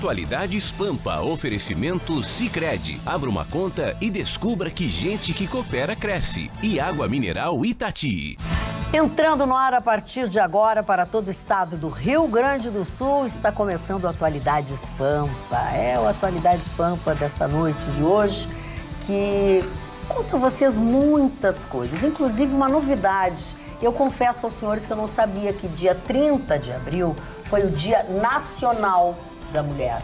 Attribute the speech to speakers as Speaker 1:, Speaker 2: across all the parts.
Speaker 1: Atualidades Pampa, oferecimento Sicredi. Abra uma conta e descubra que gente que coopera cresce. E água mineral Itati.
Speaker 2: Entrando no ar a partir de agora para todo o estado do Rio Grande do Sul, está começando o Atualidades Pampa. É o Atualidades Pampa dessa noite de hoje, que conta a vocês muitas coisas, inclusive uma novidade. Eu confesso aos senhores que eu não sabia que dia 30 de abril foi o Dia Nacional da Mulher.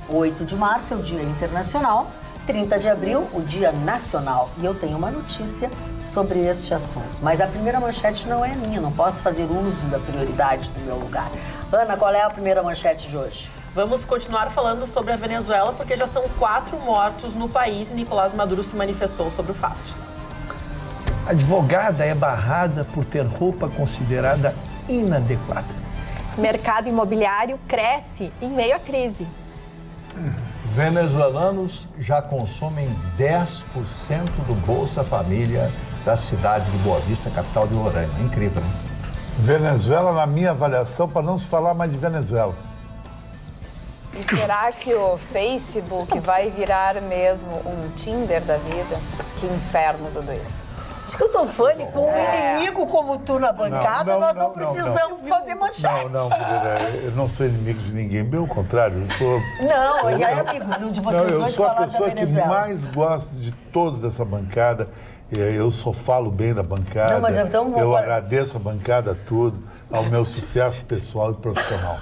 Speaker 2: 8 de março é o Dia Internacional, 30 de abril, o Dia Nacional. E eu tenho uma notícia sobre este assunto. Mas a primeira manchete não é minha, não posso fazer uso da prioridade do meu lugar. Ana, qual é a primeira manchete de hoje?
Speaker 3: Vamos continuar falando sobre a Venezuela, porque já são 4 mortos no país e Nicolás Maduro se manifestou sobre o fato.
Speaker 4: Advogada é barrada por ter roupa considerada inadequada.
Speaker 5: Mercado imobiliário cresce em meio à crise.
Speaker 6: Venezuelanos já consomem 10% do Bolsa Família da cidade de Boa Vista, capital de Roraima. Incrível, né?
Speaker 7: Venezuela, na minha avaliação, para não se falar mais de Venezuela.
Speaker 8: E será que o Facebook vai virar mesmo um Tinder da vida? Que inferno tudo isso.
Speaker 2: Acho que eu tô fone com um inimigo como tu na bancada, nós não precisamos fazer manchete.
Speaker 7: Eu não sou inimigo de ninguém, pelo contrário, eu sou...
Speaker 2: Não, e aí, amigo, viu, de vocês
Speaker 7: eu
Speaker 2: dois
Speaker 7: sou a
Speaker 2: falar da
Speaker 7: pessoa que
Speaker 2: Venezuela.
Speaker 7: mais gosta de todos dessa bancada. Eu só falo bem da bancada.
Speaker 2: Não, mas então,
Speaker 7: eu agradeço a bancada tudo, ao meu sucesso pessoal e profissional.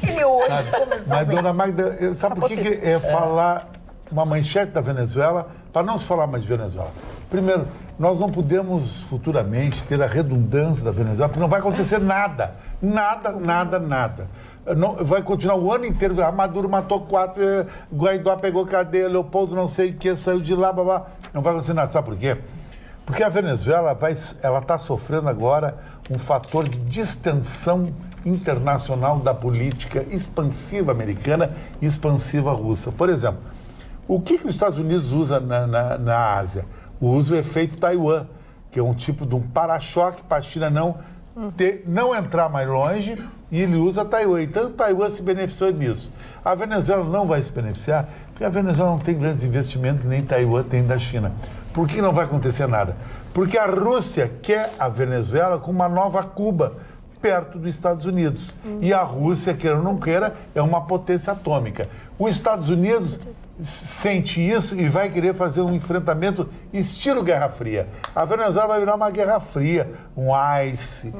Speaker 2: Ele hoje começou
Speaker 7: Mas,
Speaker 2: bem.
Speaker 7: dona Magda, sabe por que é falar uma manchete da Venezuela para não se falar mais de Venezuela? Primeiro, nós não podemos futuramente ter a redundância da Venezuela, porque não vai acontecer nada. Nada. Não, vai continuar o ano inteiro. Maduro matou 4, Guaidó pegou cadeia, Leopoldo não sei o que, saiu de lá, babá. Não vai acontecer nada. Sabe por quê? Porque a Venezuela ela está sofrendo agora um fator de distensão internacional da política expansiva americana e expansiva russa. Por exemplo, o que os Estados Unidos usam na Ásia? Usa o efeito Taiwan, que é um tipo de um para-choque para a China não entrar mais longe, e ele usa Taiwan. Então, Taiwan se beneficiou disso. A Venezuela não vai se beneficiar, porque a Venezuela não tem grandes investimentos que nem Taiwan tem da China. Por que não vai acontecer nada? Porque a Rússia quer a Venezuela com uma nova Cuba, perto dos Estados Unidos. E a Rússia, queira ou não queira, é uma potência atômica. Os Estados Unidos sente isso e vai querer fazer um enfrentamento estilo Guerra Fria. A Venezuela vai virar uma Guerra Fria, um ICE.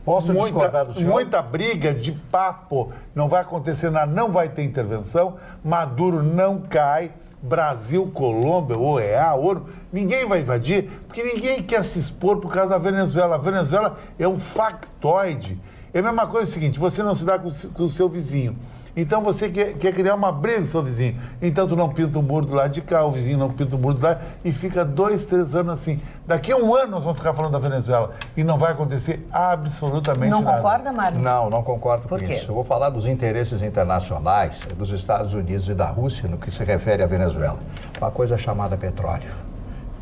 Speaker 6: Posso discordar do senhor?
Speaker 7: Muita briga de papo, não vai acontecer nada, não vai ter intervenção, Maduro não cai, Brasil, Colômbia, OEA, ONU, ninguém vai invadir, porque ninguém quer se expor por causa da Venezuela. A Venezuela é um factoide. É a mesma coisa, é o seguinte, você não se dá com o seu vizinho. Então você quer criar uma briga com o seu vizinho. Então tu não pinta o muro do lado de cá, o vizinho não pinta o muro do lado, e fica 2, 3 anos assim. Daqui a um ano nós vamos ficar falando da Venezuela e não vai acontecer absolutamente nada.
Speaker 2: Não concorda, Mário?
Speaker 6: Não concordo com
Speaker 2: Por quê?
Speaker 6: isso. Eu vou falar dos interesses internacionais dos Estados Unidos e da Rússia no que se refere à Venezuela. Uma coisa chamada petróleo.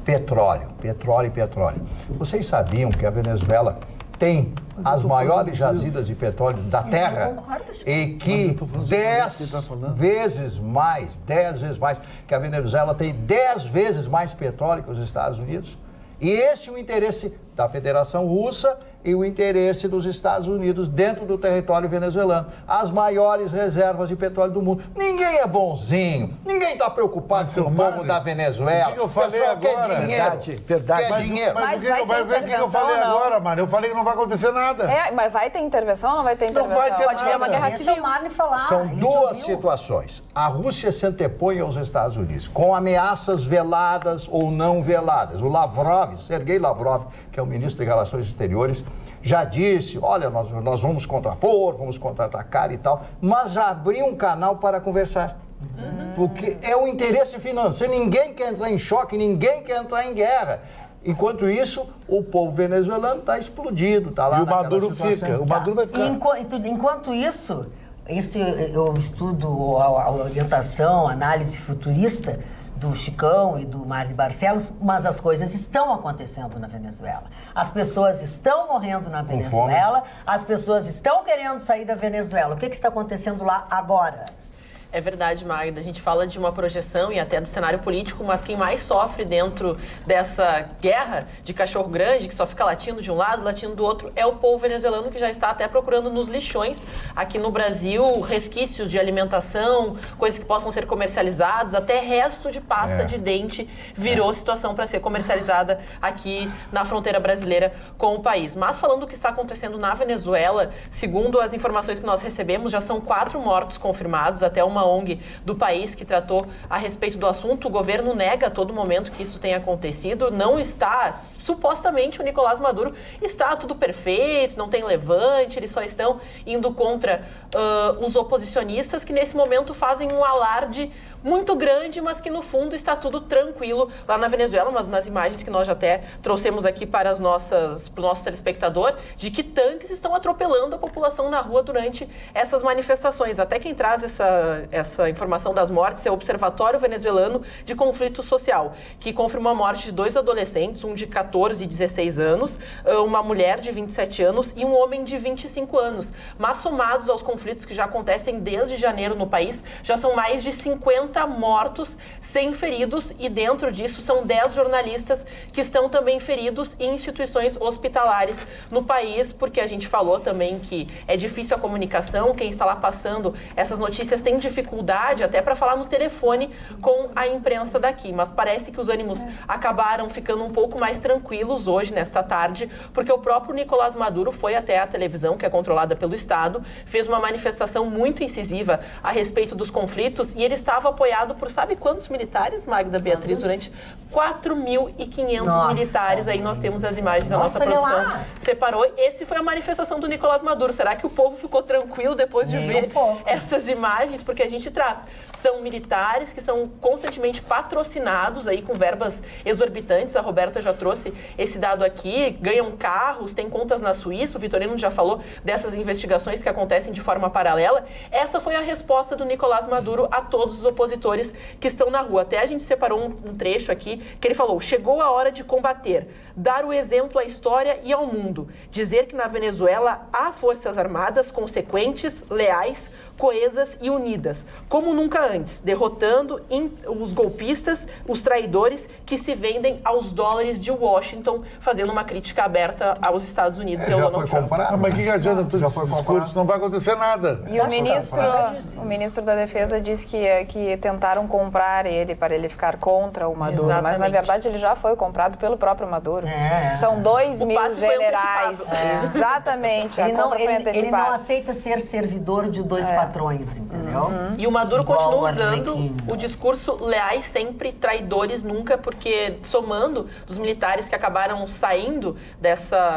Speaker 6: Petróleo. Vocês sabiam que a Venezuela tem as maiores jazidas de petróleo da Terra e que 10 vezes mais, que a Venezuela tem 10 vezes mais petróleo que os Estados Unidos? E esse é o interesse da Federação Russa e o interesse dos Estados Unidos dentro do território venezuelano. As maiores reservas de petróleo do mundo. Ninguém é bonzinho, ninguém está preocupado com o povo da Venezuela.
Speaker 7: O que eu falei agora?
Speaker 6: Quer dinheiro.
Speaker 4: Verdade.
Speaker 6: Quer dinheiro.
Speaker 7: Mas vai ver o que eu falei agora, Mário. Eu falei que não vai acontecer nada.
Speaker 8: Mas vai ter intervenção ou não vai ter intervenção?
Speaker 7: Não vai ter
Speaker 8: Pode ter uma guerra
Speaker 2: Deixa o
Speaker 8: civil.
Speaker 2: Mário falar.
Speaker 6: São
Speaker 2: ele
Speaker 6: duas
Speaker 2: te ouviu.
Speaker 6: situações. A Rússia se antepõe aos Estados Unidos com ameaças veladas ou não veladas. O Lavrov, Sergei Lavrov, que é o ministro de Relações Exteriores, já disse, olha, nós vamos contrapor, vamos contra-atacar e tal, mas já abriu um canal para conversar. Porque é o interesse financeiro, ninguém quer entrar em choque, ninguém quer entrar em guerra. Enquanto isso, o povo venezuelano está explodido, está lá.
Speaker 7: E o
Speaker 6: naquela
Speaker 7: Maduro
Speaker 6: situação.
Speaker 7: fica, o Maduro vai ficar.
Speaker 2: Enquanto isso, eu estudo a orientação, a análise futurista do Chicão e do Mário Barcelos, mas as coisas estão acontecendo na Venezuela. As pessoas estão morrendo na Venezuela, as pessoas estão querendo sair da Venezuela. O que está acontecendo lá agora?
Speaker 3: É verdade, Magda. A gente fala de uma projeção e até do cenário político, mas quem mais sofre dentro dessa guerra de cachorro grande, que só fica latindo de um lado, latindo do outro, é o povo venezuelano, que já está até procurando nos lixões aqui no Brasil resquícios de alimentação, coisas que possam ser comercializadas, até resto de pasta de dente virou situação para ser comercializada aqui na fronteira brasileira com o país. Mas falando do que está acontecendo na Venezuela, segundo as informações que nós recebemos, já são 4 mortos confirmados, até uma ONG do país que tratou a respeito do assunto. O governo nega a todo momento que isso tenha acontecido. Não está, supostamente, o Nicolás Maduro está tudo perfeito, não tem levante, eles só estão indo contra os oposicionistas, que nesse momento fazem um alarde muito grande, mas que no fundo está tudo tranquilo lá na Venezuela, mas nas imagens que nós já até trouxemos aqui para o nosso telespectador, de que tanques estão atropelando a população na rua durante essas manifestações. Até quem traz essa informação das mortes é o Observatório Venezuelano de Conflito Social, que confirmou a morte de 2 adolescentes, um de 14 e 16 anos, uma mulher de 27 anos e um homem de 25 anos. Mas somados aos conflitos que já acontecem desde janeiro no país, já são mais de 50 mortos, 100 feridos, e dentro disso são 10 jornalistas que estão também feridos em instituições hospitalares no país, porque a gente falou também que é difícil a comunicação, quem está lá passando essas notícias tem dificuldade até para falar no telefone com a imprensa daqui, mas parece que os ânimos acabaram ficando um pouco mais tranquilos hoje, nesta tarde, porque o próprio Nicolás Maduro foi até a televisão, que é controlada pelo Estado, fez uma manifestação muito incisiva a respeito dos conflitos, e ele estava apoiado por sabe quantos militares, Magda Beatriz? Durante 4.500 militares. Aí nós temos as imagens da nossa produção. Separou. Esse foi a manifestação do Nicolás Maduro. Será que o povo ficou tranquilo depois de ver essas imagens? Porque a gente traz. São militares que são constantemente patrocinados aí com verbas exorbitantes. A Roberta já trouxe esse dado aqui. Ganham carros, têm contas na Suíça. O Vitorino já falou dessas investigações que acontecem de forma paralela. Essa foi a resposta do Nicolás Maduro a todos os opositores que estão na rua. Até a gente separou um trecho aqui que ele falou: chegou a hora de combater, dar o exemplo à história e ao mundo, dizer que na Venezuela há forças armadas consequentes, leais, coesas e unidas, como nunca antes, derrotando os golpistas, os traidores que se vendem aos dólares de Washington, fazendo uma crítica aberta aos Estados Unidos e ao Donald Trump.
Speaker 7: Mas o que adianta tudo esse discurso? Não vai acontecer nada.
Speaker 8: E o ministro da Defesa disse que tentaram comprar ele para ele ficar contra o Maduro, mas na verdade ele já foi comprado pelo próprio Maduro. São 2.000 generais. Exatamente.
Speaker 2: Ele não aceita ser servidor de dois patrões, entendeu?
Speaker 3: E o Maduro continua usando o discurso leais sempre, traidores nunca, porque somando dos militares que acabaram saindo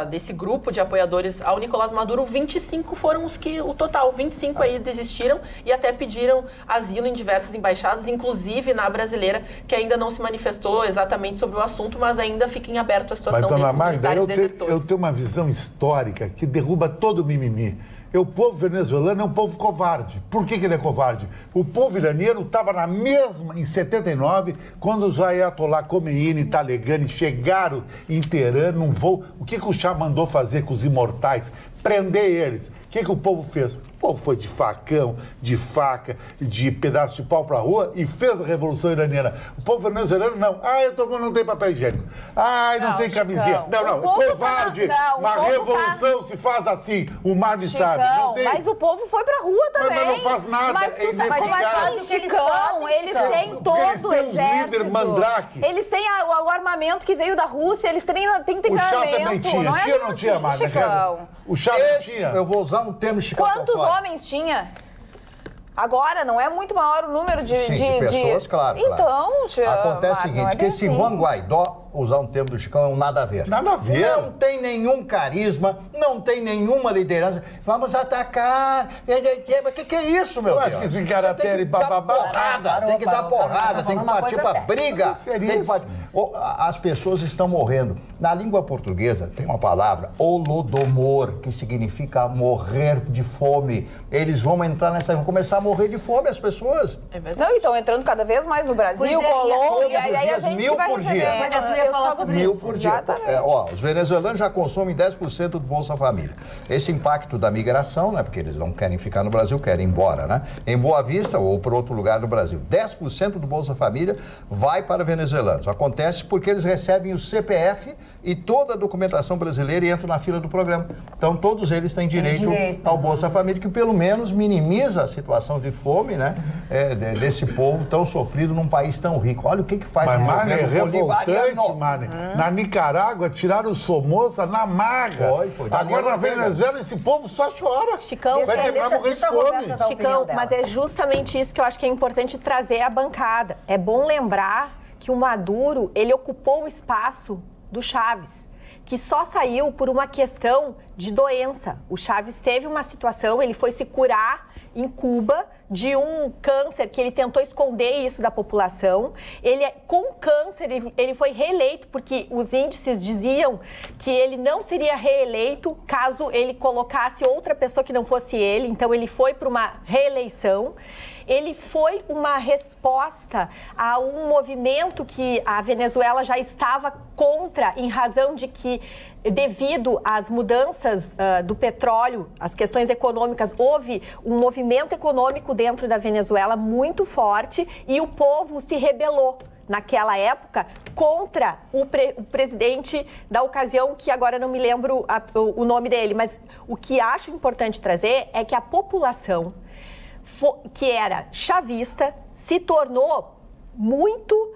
Speaker 3: desse grupo de apoiadores ao Nicolás Maduro, 25 foram o total, 25 aí desistiram e até pediram asilo em diversas embaixadas, inclusive na brasileira, que ainda não se manifestou exatamente sobre o assunto, mas ainda fica em aberto a situação desses militares desertores.
Speaker 7: Eu tenho uma visão histórica que derruba todo o mimimi. O povo venezuelano é um povo covarde. Por que ele é covarde? O povo iraniano estava na mesma, em 79, quando os Ayatollah Khomeini e Talegani chegaram em Teherã num voo. O que o Shah mandou fazer com os imortais? Prender eles. O que o povo fez? O povo foi de facão, de faca, de pedaço de pau para a rua e fez a Revolução Iraniana. O povo venezuelano não. Não tem papel higiênico. Não tem camisinha. Não, covarde. Uma revolução se faz assim. O Magno sabe. Não tem.
Speaker 8: Mas o povo foi para a rua também.
Speaker 7: Mas não faz nada.
Speaker 8: Mas Chicão, eles têm todo o exército.
Speaker 7: Líder mandrake.
Speaker 8: Eles têm o armamento que veio da Rússia, eles têm treinamento.
Speaker 7: O Chá também tinha.
Speaker 8: Não
Speaker 7: tinha ou não tinha, Magno? O Chá não tinha.
Speaker 6: Eu vou usar um termo Chicão.
Speaker 8: Quantos homens tinha? Agora, não é muito maior o número de
Speaker 6: pessoas, claro.
Speaker 8: Então,
Speaker 6: acontece o seguinte, que esse Juan Guaidó, usar um termo do Chicão, é um nada a ver.
Speaker 7: Nada a ver.
Speaker 6: Não tem nenhum carisma, não tem nenhuma liderança. Vamos atacar. O que é isso, meu Deus?
Speaker 7: Eu acho que esse caractere bababá.
Speaker 6: Tem que dar porrada, tem que partir pra briga. As pessoas estão morrendo. Na língua portuguesa tem uma palavra, holodomor, que significa morrer de fome. Eles vão vão começar a morrer de fome, as pessoas.
Speaker 8: É verdade. Não, e estão entrando cada vez mais no Brasil, Colômbia, e aí a gente vai receber.
Speaker 2: Mas tu quer falar sobre isso.
Speaker 6: 1.000 por dia. Os venezuelanos já consomem 10% do Bolsa Família. Esse impacto da migração, né, porque eles não querem ficar no Brasil, querem ir embora, né? Em Boa Vista ou para outro lugar do Brasil, 10% do Bolsa Família vai para venezuelanos. Acontece porque eles recebem o CPF e toda a documentação brasileira e entram na fila do programa. Então, todos eles têm direito ao Bolsa Família, que pelo menos minimiza a situação de fome, né? Desse povo tão sofrido num país tão rico. Olha o que faz
Speaker 7: o
Speaker 6: governo
Speaker 7: revoltante, Marne. Na Nicarágua, tiraram o Somoza na marra.
Speaker 6: Foi.
Speaker 7: Agora, na Venezuela, esse povo só chora.
Speaker 5: Chicão,
Speaker 7: vai morrer de fome.
Speaker 5: Chicão, mas é justamente isso que eu acho que é importante trazer à bancada. É bom lembrar que o Maduro, ele ocupou o espaço do Chávez, que só saiu por uma questão de doença. O Chávez teve uma situação, ele foi se curar em Cuba de um câncer que ele tentou esconder isso da população. Com câncer, ele foi reeleito, porque os índices diziam que ele não seria reeleito caso ele colocasse outra pessoa que não fosse ele. Então, ele foi para uma reeleição. Ele foi uma resposta a um movimento que a Venezuela já estava contra, em razão de que, devido às mudanças do petróleo, as questões econômicas, houve um movimento econômico dentro da Venezuela muito forte e o povo se rebelou naquela época contra o presidente da ocasião, que agora não me lembro o nome dele, mas o que acho importante trazer é que a população que era chavista se tornou muito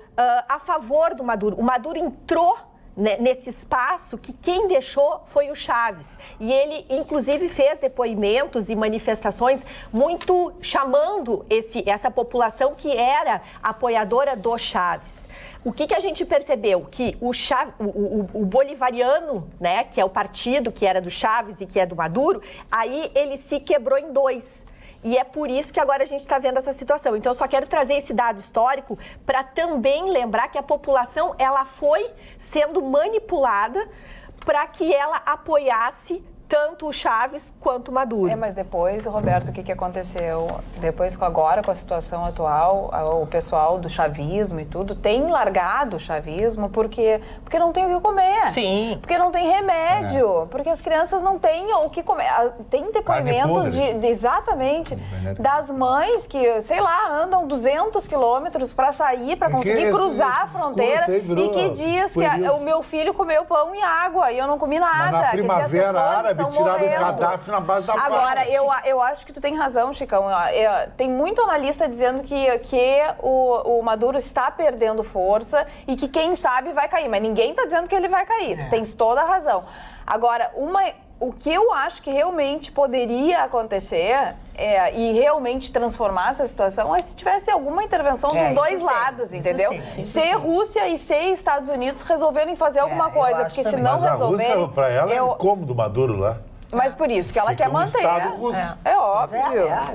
Speaker 5: a favor do Maduro. O Maduro entrou nesse espaço que quem deixou foi o Chávez. E ele, inclusive, fez depoimentos e manifestações muito chamando essa população que era apoiadora do Chávez. O que a gente percebeu? Que o bolivariano, né, que é o partido que era do Chávez e que é do Maduro, aí ele se quebrou em dois. E é por isso que agora a gente está vendo essa situação. Então, eu só quero trazer esse dado histórico para também lembrar que a população ela foi sendo manipulada para que ela apoiasse tanto o Chávez quanto o Maduro.
Speaker 8: Mas depois, Roberto, o que aconteceu? Depois, agora, com a situação atual, o pessoal do chavismo e tudo tem largado o chavismo porque não tem o que comer.
Speaker 5: Sim.
Speaker 8: Porque não tem remédio. Porque as crianças não têm o que comer. Tem depoimentos exatamente das mães que, sei lá, andam 200 quilômetros para sair, para conseguir cruzar a fronteira e que diz que o meu filho comeu pão e água e eu não comi nada.
Speaker 7: Mas na primavera árabe, tiraram o Gaddafi na base da faca.
Speaker 8: Agora, eu acho que tu tem razão, Chicão. Tem muito analista dizendo que o Maduro está perdendo força e que quem sabe vai cair. Mas ninguém está dizendo que ele vai cair. Tu tens toda a razão. Agora, o que eu acho que realmente poderia acontecer e realmente transformar essa situação é se tivesse alguma intervenção dos dois lados, entendeu? Se Rússia e se Estados Unidos resolverem fazer alguma coisa, porque se não resolverem...
Speaker 7: Mas a Rússia, para ela, é incômodo Maduro lá.
Speaker 8: Mas por isso que ela quer manter.
Speaker 2: É
Speaker 8: óbvio.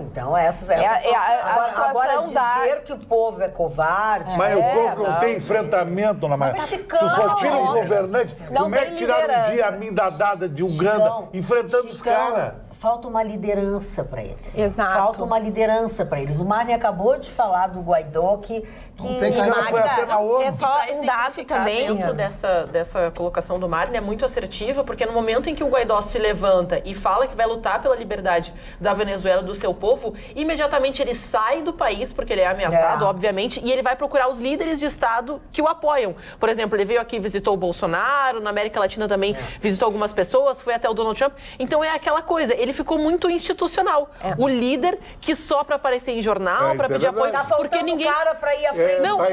Speaker 2: Então, a situação agora dizer que o povo é covarde...
Speaker 7: Mas o povo não tem enfrentamento na maré. Tu só tira um governante. Como é que tiraram um dia a mindadada de Uganda enfrentando os caras?
Speaker 2: Falta uma liderança para eles.
Speaker 5: Exato.
Speaker 2: Falta uma liderança para eles. O Marne acabou de falar do Guaidó que
Speaker 5: é só um dado também.
Speaker 3: Dentro dessa colocação do Marne é muito assertiva, porque no momento em que o Guaidó se levanta e fala que vai lutar pela liberdade da Venezuela, do seu povo, imediatamente ele sai do país, porque ele é ameaçado, obviamente, e ele vai procurar os líderes de Estado que o apoiam. Por exemplo, ele veio aqui e visitou o Bolsonaro, na América Latina também visitou algumas pessoas, foi até o Donald Trump. Então é aquela coisa, ele ficou muito institucional. O líder que só para aparecer em jornal, para pedir apoio,
Speaker 2: porque ninguém cara para ir à frente.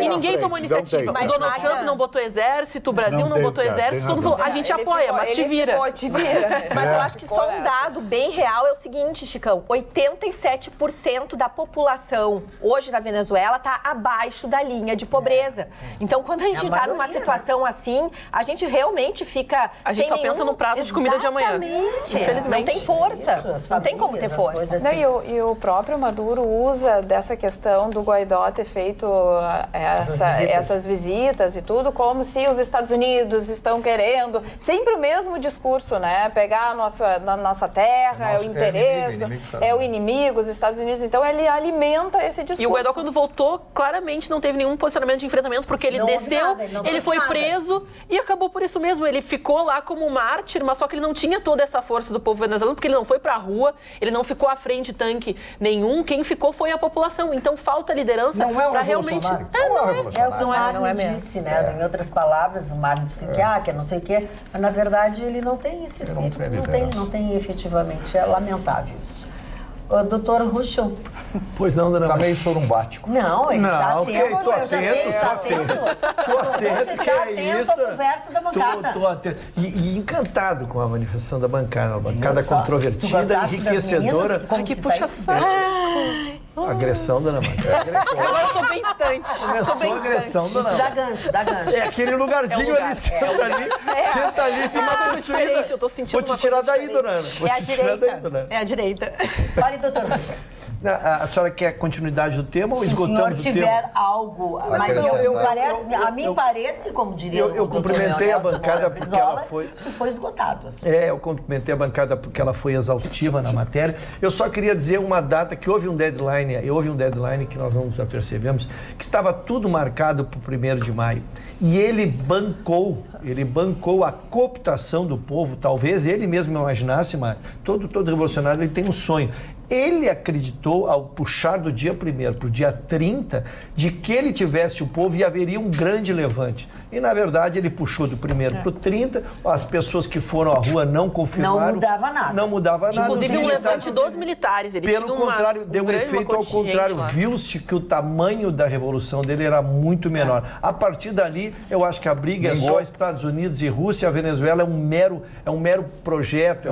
Speaker 3: Ninguém tomou iniciativa. O Donald Trump não botou exército, o Brasil não botou exército, todo mundo falou, a gente apoia, mas te vira.
Speaker 5: Mas eu acho que só um dado bem real é o seguinte, Chicão, 87% da população hoje na Venezuela está abaixo da linha de pobreza. Então, quando a gente está numa situação assim, a gente realmente fica
Speaker 3: A gente só pensa no prato de comida de amanhã.
Speaker 5: Infelizmente. Não tem força. Não tem como ter força.
Speaker 8: Assim. E o próprio Maduro usa dessa questão do Guaidó ter feito essas visitas e tudo, como se os Estados Unidos estão querendo, sempre o mesmo discurso, né? Pegar a nossa terra, é o interesse, é o inimigo, os Estados Unidos. Então ele alimenta esse discurso.
Speaker 3: E o Guaidó, quando voltou, claramente não teve nenhum posicionamento de enfrentamento, porque ele desceu, ele foi preso e acabou por isso mesmo. Ele ficou lá como mártir, mas só que ele não tinha toda essa força do povo venezuelano, porque ele não foi pra rua, ele não ficou à frente de tanque nenhum. Quem ficou foi a população. Então falta liderança para realmente.
Speaker 6: Não é o
Speaker 2: Mário disse, né? Em outras palavras, o Mário disse que não sei o quê, mas na verdade ele não tem esse espírito, não tem efetivamente. É lamentável isso. O doutor Ruschel.
Speaker 7: Pois não, dona
Speaker 6: Tá meio sorumbático.
Speaker 2: Não, ele está atento.
Speaker 7: Tô atento.
Speaker 2: Está atento à conversa da bancada.
Speaker 7: Tô atento. E encantado com a manifestação da bancada. Uma bancada controvertida, enriquecedora.
Speaker 3: Que puxa saco.
Speaker 7: Agressão, dona Maria.
Speaker 3: Agora eu tô bem distante.
Speaker 7: Começou a agressão, dona
Speaker 2: Maria. Dá gancho.
Speaker 7: É aquele lugarzinho ali, senta ali, fica uma
Speaker 3: diferente. Eu tô sentindo.
Speaker 7: Vou te tirar daí, dona Ana.
Speaker 5: É a direita.
Speaker 2: Fale, doutor Ruschel.
Speaker 7: A senhora quer continuidade do tema ou esgotamos o tema?
Speaker 2: Se o senhor tiver algo, mas a mim parece, como diria o
Speaker 7: eu cumprimentei a bancada porque ela foi...
Speaker 2: que foi esgotado. Assim.
Speaker 7: Eu cumprimentei a bancada porque ela foi exaustiva na matéria. Eu só queria dizer uma data que houve um deadline que nós não já percebemos, que estava tudo marcado para o 1º de maio. E ele bancou a cooptação do povo, talvez ele mesmo imaginasse, mas todo revolucionário ele tem um sonho. Ele acreditou, ao puxar do dia 1º para o dia 30, de que ele tivesse o povo e haveria um grande levante. E, na verdade, ele puxou do 1º para o 30, as pessoas que foram à rua não confirmaram.
Speaker 2: Não mudava nada.
Speaker 3: Inclusive, um levante dos militares.
Speaker 7: Pelo contrário, deu um efeito ao contrário. Viu-se que o tamanho da revolução dele era muito menor. A partir dali, eu acho que a briga é só Estados Unidos e Rússia. A Venezuela é um mero projeto,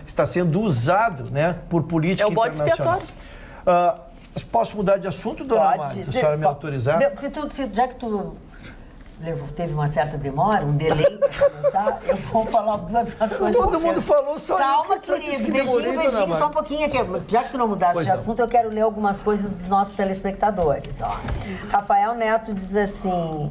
Speaker 7: está sendo usado, né, por política internacional. Posso mudar de assunto, dona Mari? Se a senhora me autorizar?
Speaker 2: Já que tu teve uma certa demora, um delay para começar, eu vou falar duas coisas.
Speaker 7: Todo mundo falou, só
Speaker 2: calma, querido. Beijinho, só um pouquinho aqui. Já que tu não mudaste de assunto, eu quero ler algumas coisas dos nossos telespectadores. Rafael Neto diz assim...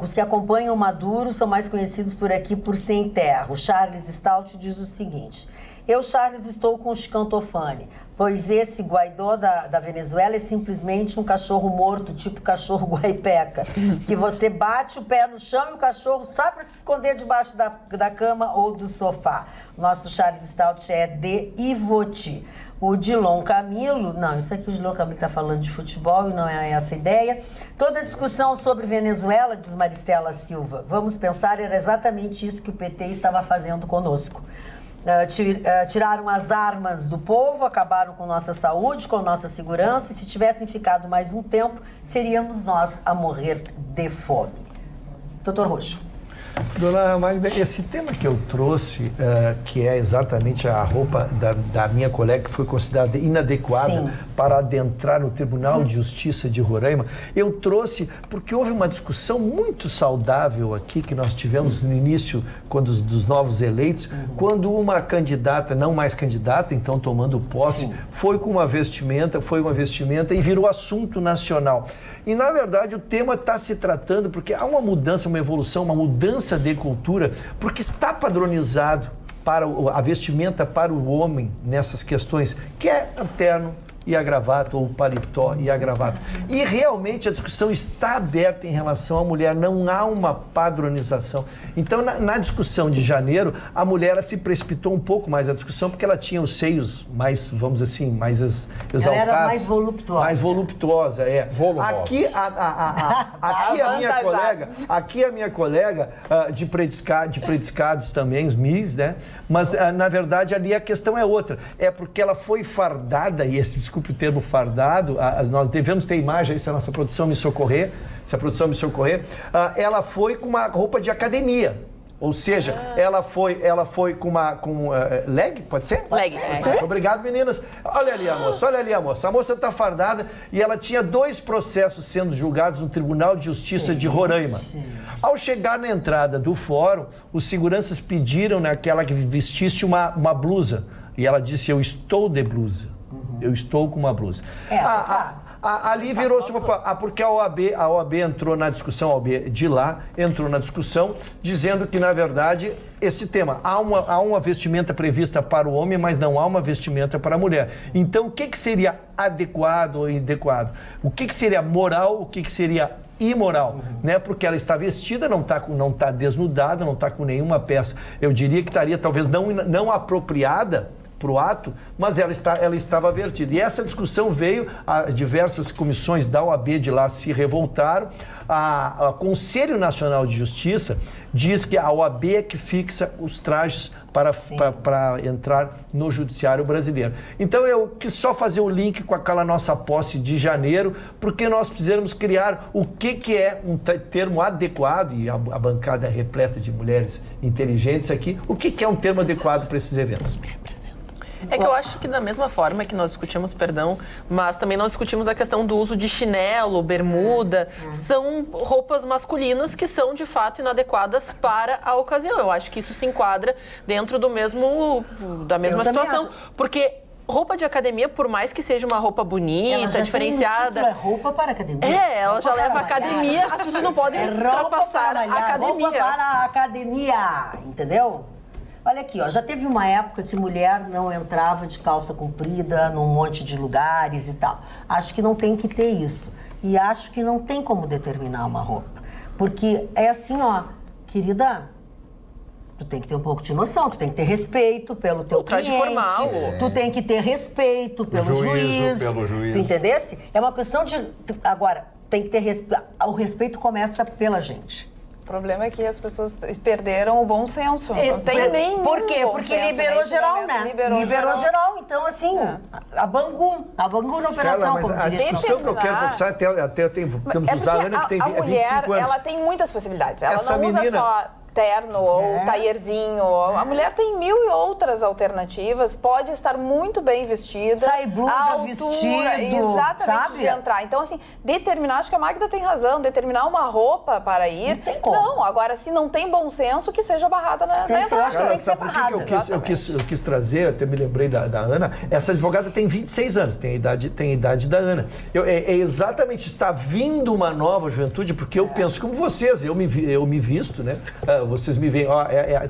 Speaker 2: os que acompanham o Maduro são mais conhecidos por aqui por Sem Terra. O Charles Stout diz o seguinte: eu, Charles, estou com o Chicão Tofani, pois esse Guaidó da Venezuela é simplesmente um cachorro morto, tipo cachorro guaipeca, que você bate o pé no chão e o cachorro sabe para se esconder debaixo da cama ou do sofá. Nosso Charles Stout é de Ivoti. O Dilon Camilo, não, isso aqui o Dilon Camilo está falando de futebol e não é essa a ideia. Toda a discussão sobre Venezuela, diz Maristela Silva, vamos pensar, era exatamente isso que o PT estava fazendo conosco. Tiraram as armas do povo, acabaram com nossa saúde, com nossa segurança, e se tivessem ficado mais um tempo, seríamos nós a morrer de fome. Doutor Roxo.
Speaker 7: Dona Magda, esse tema que eu trouxe, que é exatamente a roupa da minha colega, que foi considerada inadequada para adentrar no Tribunal de Justiça de Roraima, eu trouxe porque houve uma discussão muito saudável aqui, que nós tivemos no início dos novos eleitos, quando uma candidata, não mais candidata, então tomando posse, foi uma vestimenta e virou assunto nacional. E, na verdade, o tema está se tratando, porque há uma mudança, uma evolução, uma mudança de cultura, porque está padronizado para a vestimenta para o homem nessas questões, que é o terno e a gravata, ou o paletó e a gravata. E realmente a discussão está aberta em relação à mulher, não há uma padronização. Então, na discussão de janeiro, a mulher se precipitou um pouco mais na discussão, porque ela tinha os seios mais, vamos dizer assim, mais exaltados. Ela era
Speaker 2: mais voluptuosa.
Speaker 7: Mais voluptuosa, é. Aqui a minha colega de predicados também, os Miss, né? Mas, na verdade, ali a questão é outra. É porque ela foi fardada, e desculpe o termo fardado, nós devemos ter imagem aí, se a nossa produção me socorrer, ela foi com uma roupa de academia. Ou seja, ela foi com leg, pode ser?
Speaker 3: Leg.
Speaker 7: Obrigado, meninas. Olha ali a moça. A moça está fardada e ela tinha 2 processos sendo julgados no Tribunal de Justiça de Roraima.
Speaker 4: Ao chegar na entrada do fórum, os seguranças pediram naquela que vestisse uma blusa. E ela disse, eu estou de blusa. Eu estou com uma blusa. Ali virou-se porque a OAB entrou na discussão, a OAB de lá entrou na discussão, dizendo que, na verdade, esse tema, há uma vestimenta prevista para o homem, mas não há uma vestimenta para a mulher. Então, o que seria adequado ou inadequado? O que seria moral, o que seria imoral, né? Porque ela está vestida, não está desnudada, não está com nenhuma peça. Eu diria que estaria, talvez, não apropriada para o ato, mas ela estava vertida. E essa discussão veio, diversas comissões da OAB de lá se revoltaram, a Conselho Nacional de Justiça diz que a OAB é que fixa os trajes para entrar no judiciário brasileiro. Então eu quis só fazer o link com aquela nossa posse de janeiro, porque nós precisamos criar o que é um termo adequado, e a bancada é repleta de mulheres inteligentes aqui, o que é um termo adequado para esses eventos.
Speaker 3: É que eu acho que da mesma forma que nós discutimos, mas também nós discutimos a questão do uso de chinelo, bermuda, são roupas masculinas que são de fato inadequadas para a ocasião. Eu acho que isso se enquadra dentro da mesma situação, porque roupa de academia, por mais que seja uma roupa bonita, diferenciada...
Speaker 2: É roupa para academia.
Speaker 3: Ela já leva a academia, as pessoas não podem ultrapassar a academia.
Speaker 2: Roupa para a academia, entendeu? Olha aqui, já teve uma época que mulher não entrava de calça comprida num monte de lugares e tal. Acho que não tem que ter isso. E acho que não tem como determinar uma roupa. Porque é assim, querida, tu tem que ter um pouco de noção, tu tem que ter respeito pelo teu cliente.
Speaker 3: Traje formal.
Speaker 2: Tu tem que ter respeito pelo juiz. Tu entendesse? É uma questão de... Agora, tem que ter respeito. O respeito começa pela gente.
Speaker 8: O problema é que as pessoas perderam o bom senso. Não tem nem.
Speaker 2: Por quê? Porque liberou geral, né? Liberou geral. Então, assim, a Bangu na operação, como
Speaker 4: a discussão que eu quero conversar, até temos usar a Ana, que tem 25 anos.
Speaker 8: Ela tem muitas possibilidades. Ela não usa só terno ou taierzinho. A mulher tem mil e outras alternativas, pode estar muito bem vestida.
Speaker 2: Sai blusa, vestido,
Speaker 8: exatamente,
Speaker 2: sabe?
Speaker 8: de entrar. Então, assim, acho que a Magda tem razão, determinar uma roupa para ir.
Speaker 2: Não tem como.
Speaker 8: Não, agora, se não tem bom senso, que seja barrada na entrada.
Speaker 2: Eu acho que tem que ser barrada.
Speaker 4: Eu quis trazer, até me lembrei da Ana, essa advogada tem 26 anos, tem a idade da Ana. É exatamente, está vindo uma nova juventude, porque eu penso como vocês, eu me visto, né? Vocês me veem,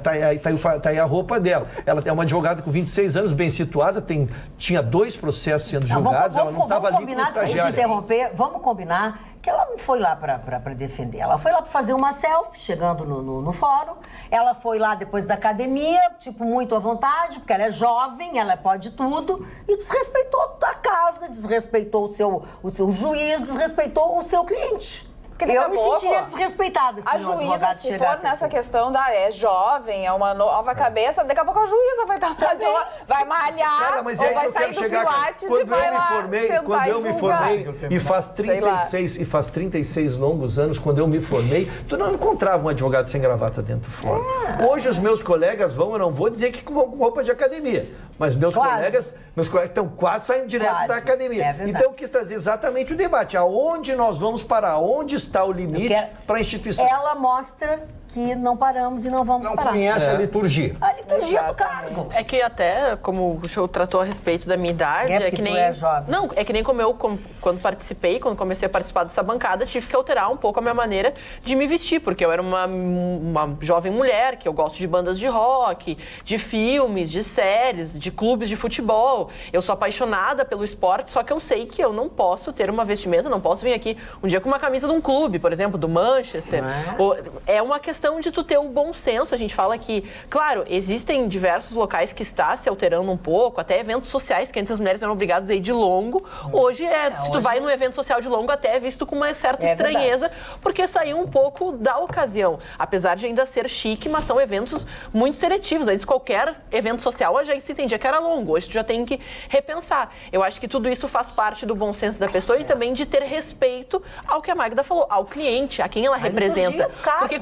Speaker 4: tá aí a roupa dela. Ela é uma advogada com 26 anos, bem situada, tinha 2 processos sendo julgados, ela não estava ali como estagiária.
Speaker 2: Vamos combinar que ela não foi lá para defender. Ela foi lá para fazer uma selfie, chegando no fórum. Ela foi lá depois da academia, muito à vontade, porque ela é jovem, ela pode tudo, e desrespeitou a casa, desrespeitou o seu juiz, desrespeitou o seu cliente. Eu me sentiria desrespeitada se
Speaker 8: a juíza, se for nessa questão da jovem, é uma nova cabeça, daqui a pouco a juíza vai estar vai malhar,
Speaker 4: mas
Speaker 8: ou vai sair do pilates e vai lá sentar
Speaker 4: quando eu me formei, e faz 36 longos anos, quando eu me formei, tu não encontrava um advogado sem gravata dentro do fórum. Hoje os meus colegas eu não vou dizer que vão com roupa de academia, mas meus colegas estão quase saindo direto da academia. Então eu quis trazer exatamente o debate, aonde nós vamos parar, onde está o limite para a instituição.
Speaker 2: Ela mostra que não paramos e não vamos parar.
Speaker 6: Não conhece a liturgia.
Speaker 2: A liturgia do cargo.
Speaker 3: É que até, como o show tratou a respeito da minha idade,
Speaker 2: é que nem...
Speaker 3: tu é jovem. Não, é que nem quando quando comecei a participar dessa bancada, tive que alterar um pouco a minha maneira de me vestir, porque eu era uma jovem mulher, que eu gosto de bandas de rock, de filmes, de séries, de clubes de futebol. Eu sou apaixonada pelo esporte, só que eu sei que eu não posso ter uma vestimenta, não posso vir aqui um dia com uma camisa de um clube, por exemplo, do Manchester. É uma questão de tu ter um bom senso. A gente fala que, claro, existem diversos locais que está se alterando um pouco, até eventos sociais, que antes as mulheres eram obrigadas a ir de longo. Hoje, se tu vai num evento social de longo, até é visto com uma certa estranheza, porque saiu um pouco da ocasião. Apesar de ainda ser chique, mas são eventos muito seletivos. Antes, qualquer evento social, já se entendia que era longo. Hoje, tu já tem que repensar. Eu acho que tudo isso faz parte do bom senso da pessoa e também de ter respeito ao que a Magda falou, ao cliente, a quem ela representa. Porque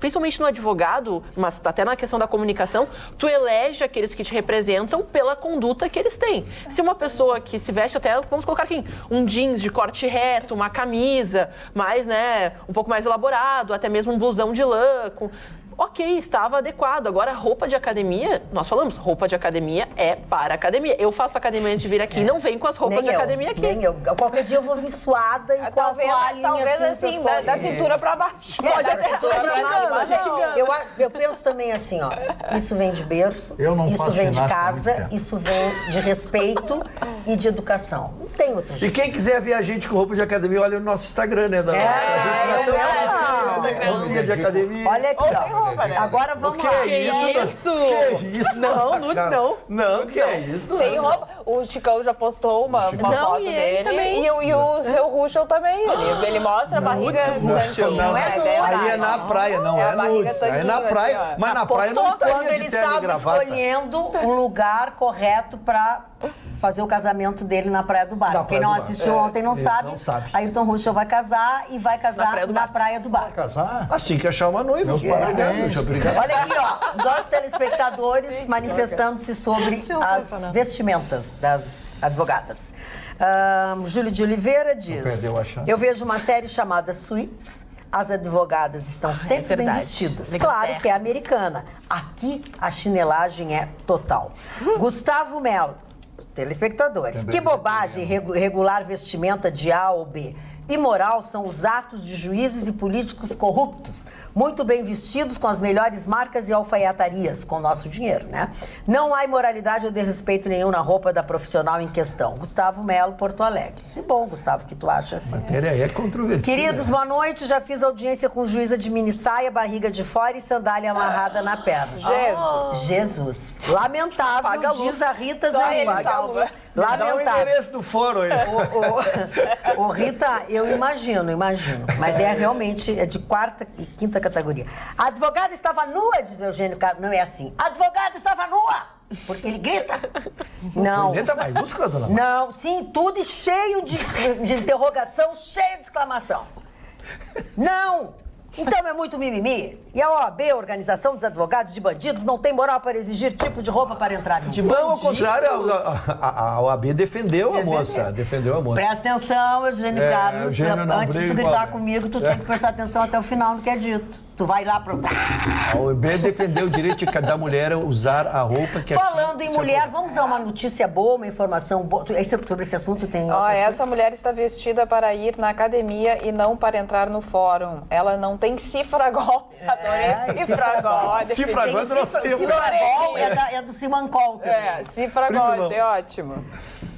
Speaker 3: principalmente no advogado, mas até na questão da comunicação, tu elege aqueles que te representam pela conduta que eles têm. Se uma pessoa que se veste até, vamos colocar aqui, um jeans de corte reto, uma camisa mais, né, um pouco mais elaborado, até mesmo um blusão de lã, ok, estava adequado. Agora, roupa de academia, nós falamos, roupa de academia é para academia. Eu faço academia antes de vir aqui, não venho com as roupas de academia aqui.
Speaker 2: Nem eu. Qualquer dia eu vou vir suada e com a toalhinha
Speaker 8: talvez assim, da cintura para baixo.
Speaker 2: Pode eu penso também assim, ó, isso vem de berço, isso vem de casa, isso vem de respeito e de educação. Não tem outro jeito.
Speaker 4: E quem quiser ver a gente com roupa de academia, olha no nosso Instagram, né? Roupinha de academia.
Speaker 2: Olha aqui, ó. Agora vamos lá.
Speaker 4: Que isso?
Speaker 3: Não, nudes não.
Speaker 4: Não, que é isso?
Speaker 8: Sem roupa. O Chicão já postou uma foto dele. Também. E o seu Ruschel também. Ele mostra a barriga.
Speaker 2: Não é nudes.
Speaker 4: Aí é na praia, não é nudes. Aí é na praia. Mas na praia não estaria
Speaker 2: quando ele estava escolhendo o lugar correto para fazer o casamento dele na Praia do Bar. Quem não assistiu ontem não sabe. Ayrton Ruschel vai casar e vai casar na Praia do Bar.
Speaker 6: Vai casar?
Speaker 4: Assim que achar uma noiva.
Speaker 2: Obrigado. Olha aqui, ó. Nossos telespectadores manifestando-se sobre as vestimentas das advogadas. Júlio de Oliveira diz: eu vejo uma série chamada Suits. As advogadas estão sempre bem vestidas. Claro que é americana. Aqui a chinelagem é total. Gustavo Melo, telespectadores. Que bobagem regular vestimenta de A ou B. Imoral são os atos de juízes e políticos corruptos, muito bem vestidos com as melhores marcas e alfaiatarias, com nosso dinheiro, né? Não há imoralidade ou desrespeito nenhum na roupa da profissional em questão. Gustavo Melo, Porto Alegre. Que bom, Gustavo, que tu acha assim.
Speaker 4: Matéria é controvertida.
Speaker 2: Queridos, boa noite. Já fiz audiência com juíza de mini saia, barriga de fora e sandália amarrada na perna. Jesus. Lamentável, diz a Rita Zanini. Lamentável.
Speaker 4: Dá o endereço do fórum aí.
Speaker 2: Ô, Rita, eu imagino. Mas realmente de quarta e quinta categoria. A advogada estava nua, diz Eugênio Carlos. Não é assim. A advogada estava nua! Porque ele grita. Não.
Speaker 4: Letra maiúscula, dona
Speaker 2: Márcia? Não, sim, tudo e cheio de interrogação, cheio de exclamação. Não! Então é muito mimimi? E a OAB, Organização dos Advogados de Bandidos, não tem moral para exigir tipo de roupa para entrar em
Speaker 4: Não, ao contrário, a OAB defendeu a moça.
Speaker 2: Presta atenção, Eugênio Carlos. Antes de tu gritar comigo, tu tem que prestar atenção até o final no que é dito. Tu vai lá pro...
Speaker 4: A OAB defendeu o direito da mulher usar a roupa que...
Speaker 2: Falando em mulher, vamos dar uma notícia boa, uma informação boa. Sobre esse assunto tem outras
Speaker 8: coisas? Essa mulher está vestida para ir na academia e não para entrar no fórum. Ela não tem cifragol. Adorei cifragol.
Speaker 2: Cifragol é do Simancol também.
Speaker 8: Cifragol, é ótimo.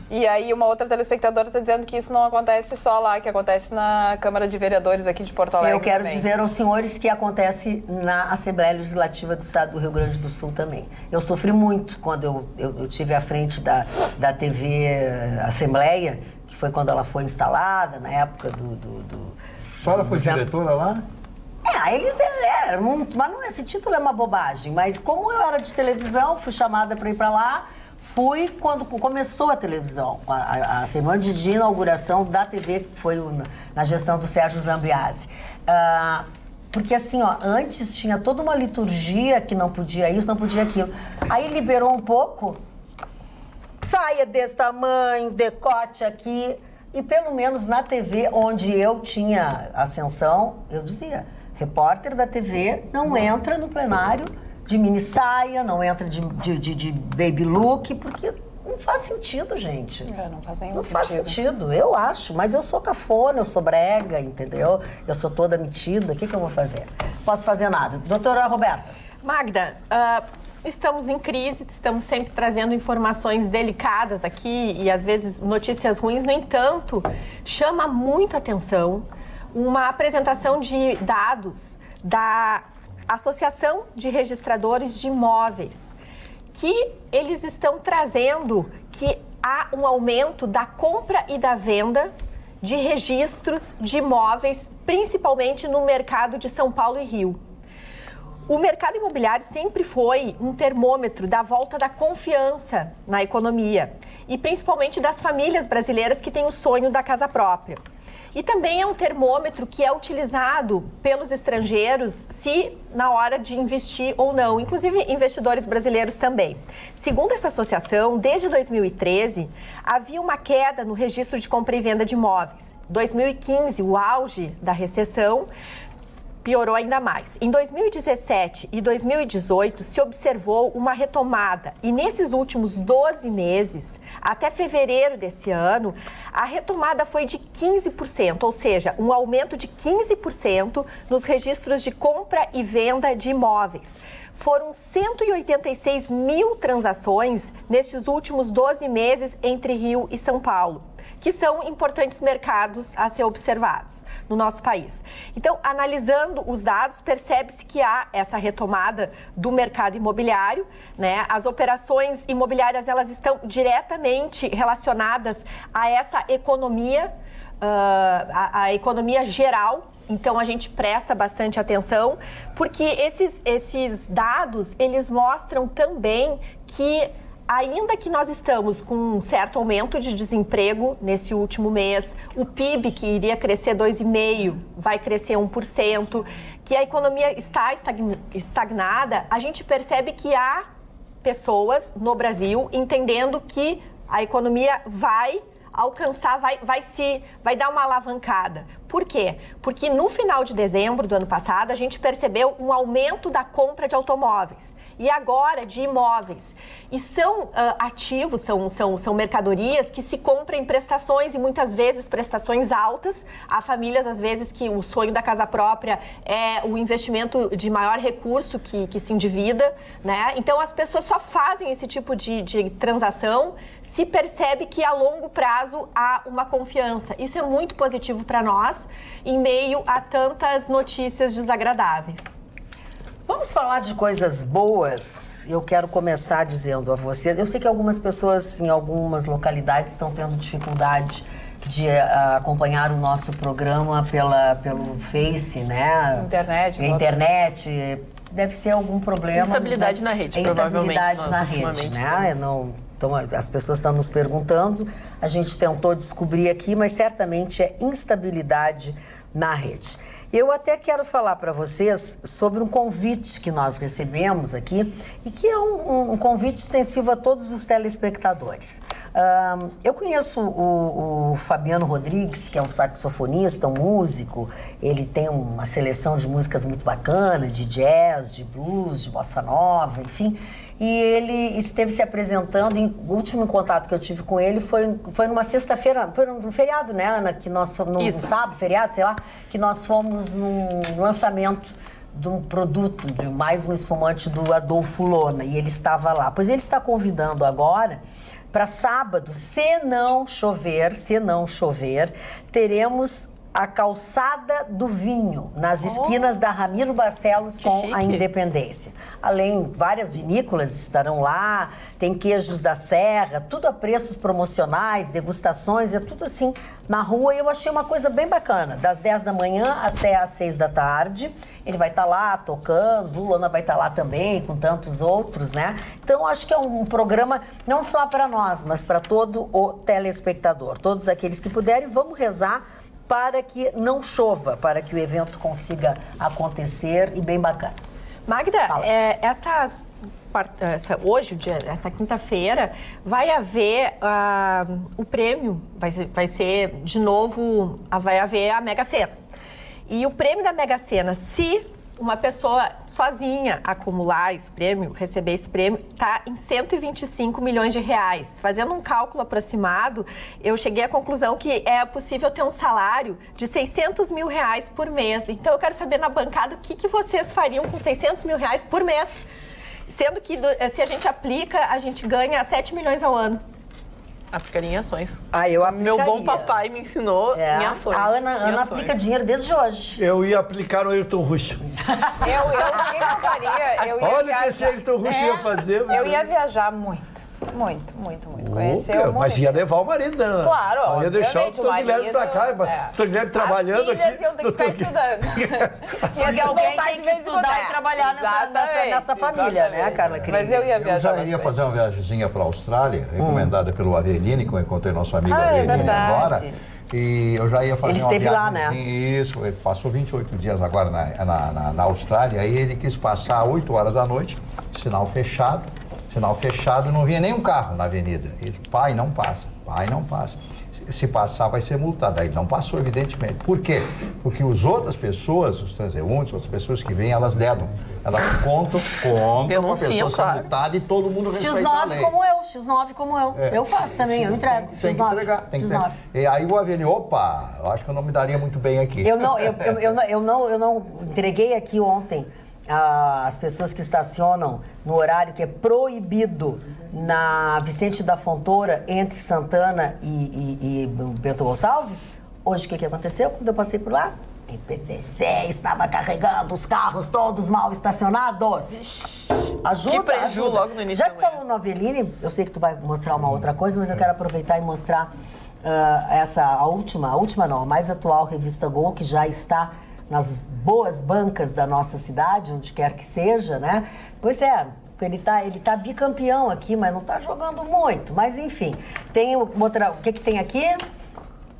Speaker 8: E aí uma outra telespectadora está dizendo que isso não acontece só lá, que acontece na Câmara de Vereadores aqui de Porto Alegre.
Speaker 2: Eu quero dizer aos senhores que acontece na Assembleia Legislativa do Estado do Rio Grande do Sul também. Eu sofri muito quando eu estive à frente da TV Assembleia, que foi quando ela foi instalada, na época
Speaker 6: A senhora foi diretora lá?
Speaker 2: Eles eram, mas não, esse título é uma bobagem. Mas como eu era de televisão, fui chamada para ir para lá. Fui quando começou a televisão, a semana de inauguração da TV, que foi na gestão do Sérgio Zambiase. Porque assim, antes tinha toda uma liturgia que não podia isso, não podia aquilo. Aí liberou um pouco, saia desse tamanho, decote aqui. E pelo menos na TV, onde eu tinha ascensão, eu dizia, repórter da TV não entra no plenário de mini saia, não entra de baby look, porque não faz sentido, gente.
Speaker 8: Não
Speaker 2: faz sentido, eu acho. Mas eu sou cafona, eu sou brega, entendeu? Eu sou toda metida, o que eu vou fazer? Posso fazer nada. Doutora Roberta.
Speaker 5: Magda, estamos em crise, estamos sempre trazendo informações delicadas aqui e às vezes notícias ruins. No entanto, chama muito atenção uma apresentação de dados da Associação de Registradores de Imóveis, que eles estão trazendo que há um aumento da compra e da venda de registros de imóveis, principalmente no mercado de São Paulo e Rio. O mercado imobiliário sempre foi um termômetro da volta da confiança na economia e principalmente das famílias brasileiras que têm o sonho da casa própria. E também é um termômetro que é utilizado pelos estrangeiros se na hora de investir ou não, inclusive investidores brasileiros também. Segundo essa associação, desde 2013, havia uma queda no registro de compra e venda de imóveis. 2015, o auge da recessão, piorou ainda mais. Em 2017 e 2018, se observou uma retomada. E nesses últimos 12 meses, até fevereiro desse ano, a retomada foi de 15%, ou seja, um aumento de 15% nos registros de compra e venda de imóveis. Foram 186 mil transações nestes últimos 12 meses entre Rio e São Paulo, que são importantes mercados a ser observados no nosso país. Então, analisando os dados, percebe-se que há essa retomada do mercado imobiliário, né? As operações imobiliárias, elas estão diretamente relacionadas a essa economia, a economia geral. Então, a gente presta bastante atenção, porque esses dados, eles mostram também que ainda que nós estamos com um certo aumento de desemprego nesse último mês, o PIB, que iria crescer 2,5%, vai crescer 1%, que a economia está estagnada, a gente percebe que há pessoas no Brasil entendendo que a economia vai alcançar, vai dar uma alavancada. Por quê? Porque no final de dezembro do ano passado, a gente percebeu um aumento da compra de automóveis e agora de imóveis. E são ativos, são mercadorias que se compram em prestações e muitas vezes prestações altas. Há famílias, às vezes, que o sonho da casa própria é o investimento de maior recurso que se endivida, né? Então, as pessoas só fazem esse tipo de transação se percebe que a longo prazo há uma confiança. Isso é muito positivo para nós, em meio a tantas notícias desagradáveis.
Speaker 2: Vamos falar de coisas boas. Eu quero começar dizendo a você, eu sei que algumas pessoas em algumas localidades estão tendo dificuldade de acompanhar o nosso programa pelo Face, né? Internet. Deve ser algum problema.
Speaker 3: Instabilidade na rede, provavelmente.
Speaker 2: Instabilidade na rede, né? Então, as pessoas estão nos perguntando, a gente tentou descobrir aqui, mas certamente é instabilidade na rede. Eu até quero falar para vocês sobre um convite que nós recebemos aqui e que é um convite extensivo a todos os telespectadores. Eu conheço o Fabiano Rodrigues, que é um saxofonista, um músico. Ele tem uma seleção de músicas muito bacana, de jazz, de blues, de bossa nova, enfim. E ele esteve se apresentando, o último contato que eu tive com ele foi numa sexta-feira, foi num feriado, né, Ana? Que nós fomos, num sábado, feriado, sei lá, que nós fomos num lançamento de um produto, de mais um espumante do Adolfo Lona, e ele estava lá. Pois ele está convidando agora, para sábado, se não chover, teremos a Calçada do Vinho, nas esquinas da Ramiro Barcelos com a Independência. Além, várias vinícolas estarão lá, tem queijos da serra, tudo a preços promocionais, degustações, é tudo assim na rua. E eu achei uma coisa bem bacana, das 10 da manhã até às 6 da tarde. Ele vai estar lá tocando, o Lona vai estar lá também, com tantos outros, né? Então, acho que é um programa não só para nós, mas para todo o telespectador. Todos aqueles que puderem, vamos rezar para que não chova, para que o evento consiga acontecer e bem bacana.
Speaker 5: Magda, hoje, essa quinta-feira, vai haver o prêmio, vai ser de novo, vai haver a Mega Sena. E o prêmio da Mega Sena, se uma pessoa sozinha acumular esse prêmio, receber esse prêmio, está em 125 milhões de reais. Fazendo um cálculo aproximado, eu cheguei à conclusão que é possível ter um salário de 600 mil reais por mês. Então, eu quero saber na bancada o que vocês fariam com 600 mil reais por mês. Sendo que, se a gente aplica, a gente ganha 7 milhões ao ano.
Speaker 3: Aplicaria em ações.
Speaker 2: Eu aplicaria.
Speaker 3: Meu bom papai me ensinou em ações.
Speaker 2: A Ana aplica dinheiro desde hoje.
Speaker 4: Eu ia aplicar no Ayrton Russo.
Speaker 8: Eu faria.
Speaker 4: Olha o que esse Ayrton Russo ia fazer.
Speaker 8: Eu ia viajar muito. Muito. Conhecer o mundo.
Speaker 4: Mas ia levar o marido, né?
Speaker 8: Claro,
Speaker 4: ia deixar o Dr. Guilherme pra cá. O Dr. Guilherme trabalhando aqui.
Speaker 8: As filhas iam ter que ficar estudando.
Speaker 2: Porque alguém tem que estudar e trabalhar nessa família, né, casa querida?
Speaker 8: Mas eu ia viajar.
Speaker 6: Eu já iria fazer uma viagemzinha para a Austrália, recomendada pelo Aveline, que eu encontrei nosso amigo Aveline agora. E eu já ia fazer
Speaker 2: ele
Speaker 6: uma
Speaker 2: esteve
Speaker 6: viagem.
Speaker 2: Lá, né?
Speaker 6: Isso, ele passou 28 dias agora na Austrália, aí ele quis passar 8 horas da noite, sinal fechado, não vinha nenhum carro na avenida. Ele disse, pai, não passa. Se passar, vai ser multado. Aí não passou, evidentemente. Por quê? Porque as outras pessoas, os transeuntes, outras pessoas que vêm, elas dedam. Elas contam com a pessoa ser multada e todo mundo respeita a lei.
Speaker 2: X9 como eu. Eu faço também, eu entrego.
Speaker 6: Tem que entregar, tem que entregar. E aí o Avenida, opa, eu acho que eu não me daria muito bem aqui.
Speaker 2: Eu não entreguei aqui ontem as pessoas que estacionam no horário que é proibido na Vicente da Fontoura, entre Santana e Bento Gonçalves. Hoje, o que aconteceu quando eu passei por lá? A PTC estava carregando os carros todos mal estacionados. Ajuda,
Speaker 3: que prejuízo logo no início.
Speaker 2: Já que falou no Aveline, eu sei que tu vai mostrar uma outra coisa, mas eu quero aproveitar e mostrar a mais atual revista Gol, que já está nas boas bancas da nossa cidade, onde quer que seja, né? Pois é, ele tá bicampeão aqui, mas não tá jogando muito. Mas enfim, tem outra. O que tem aqui?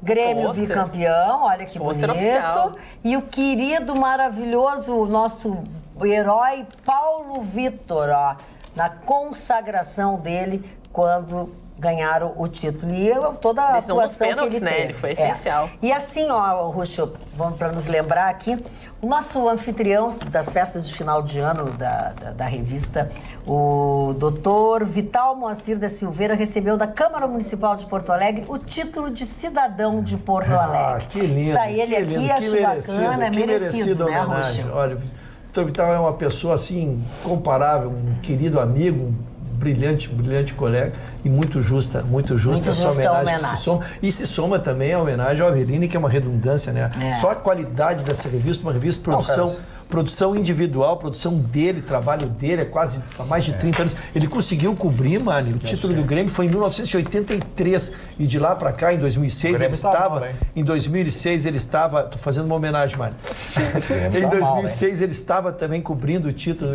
Speaker 2: Grêmio bicampeão, olha que bonito. Oficial. E o querido, maravilhoso, nosso herói Paulo Vitor, ó, na consagração dele quando ganharam o título. E toda a atuação que ele teve.
Speaker 3: Ele foi essencial.
Speaker 2: E assim, ó, Ruxo, vamos para nos lembrar aqui, o nosso anfitrião das festas de final de ano da revista, o doutor Vital Moacir da Silveira, recebeu da Câmara Municipal de Porto Alegre o título de cidadão de Porto Alegre.
Speaker 4: Que lindo.
Speaker 2: Está ele aqui,
Speaker 4: lindo,
Speaker 2: acho bacana, é merecido, né, Ruxo?
Speaker 4: Olha, o doutor Vital é uma pessoa, assim, incomparável, um querido amigo, um brilhante colega e muito justa essa homenagem. Se soma também a homenagem ao Aveline, que é uma redundância, né? Só a qualidade dessa revista, uma revista de produção individual, produção dele, trabalho dele, quase há mais de 30 anos. Ele conseguiu cobrir, mano, o título do Grêmio foi em 1983 e de lá para cá, em 2006, ele estava... Em 2006 ele estava... Tô fazendo uma homenagem, mano. Em 2006 ele estava também cobrindo o título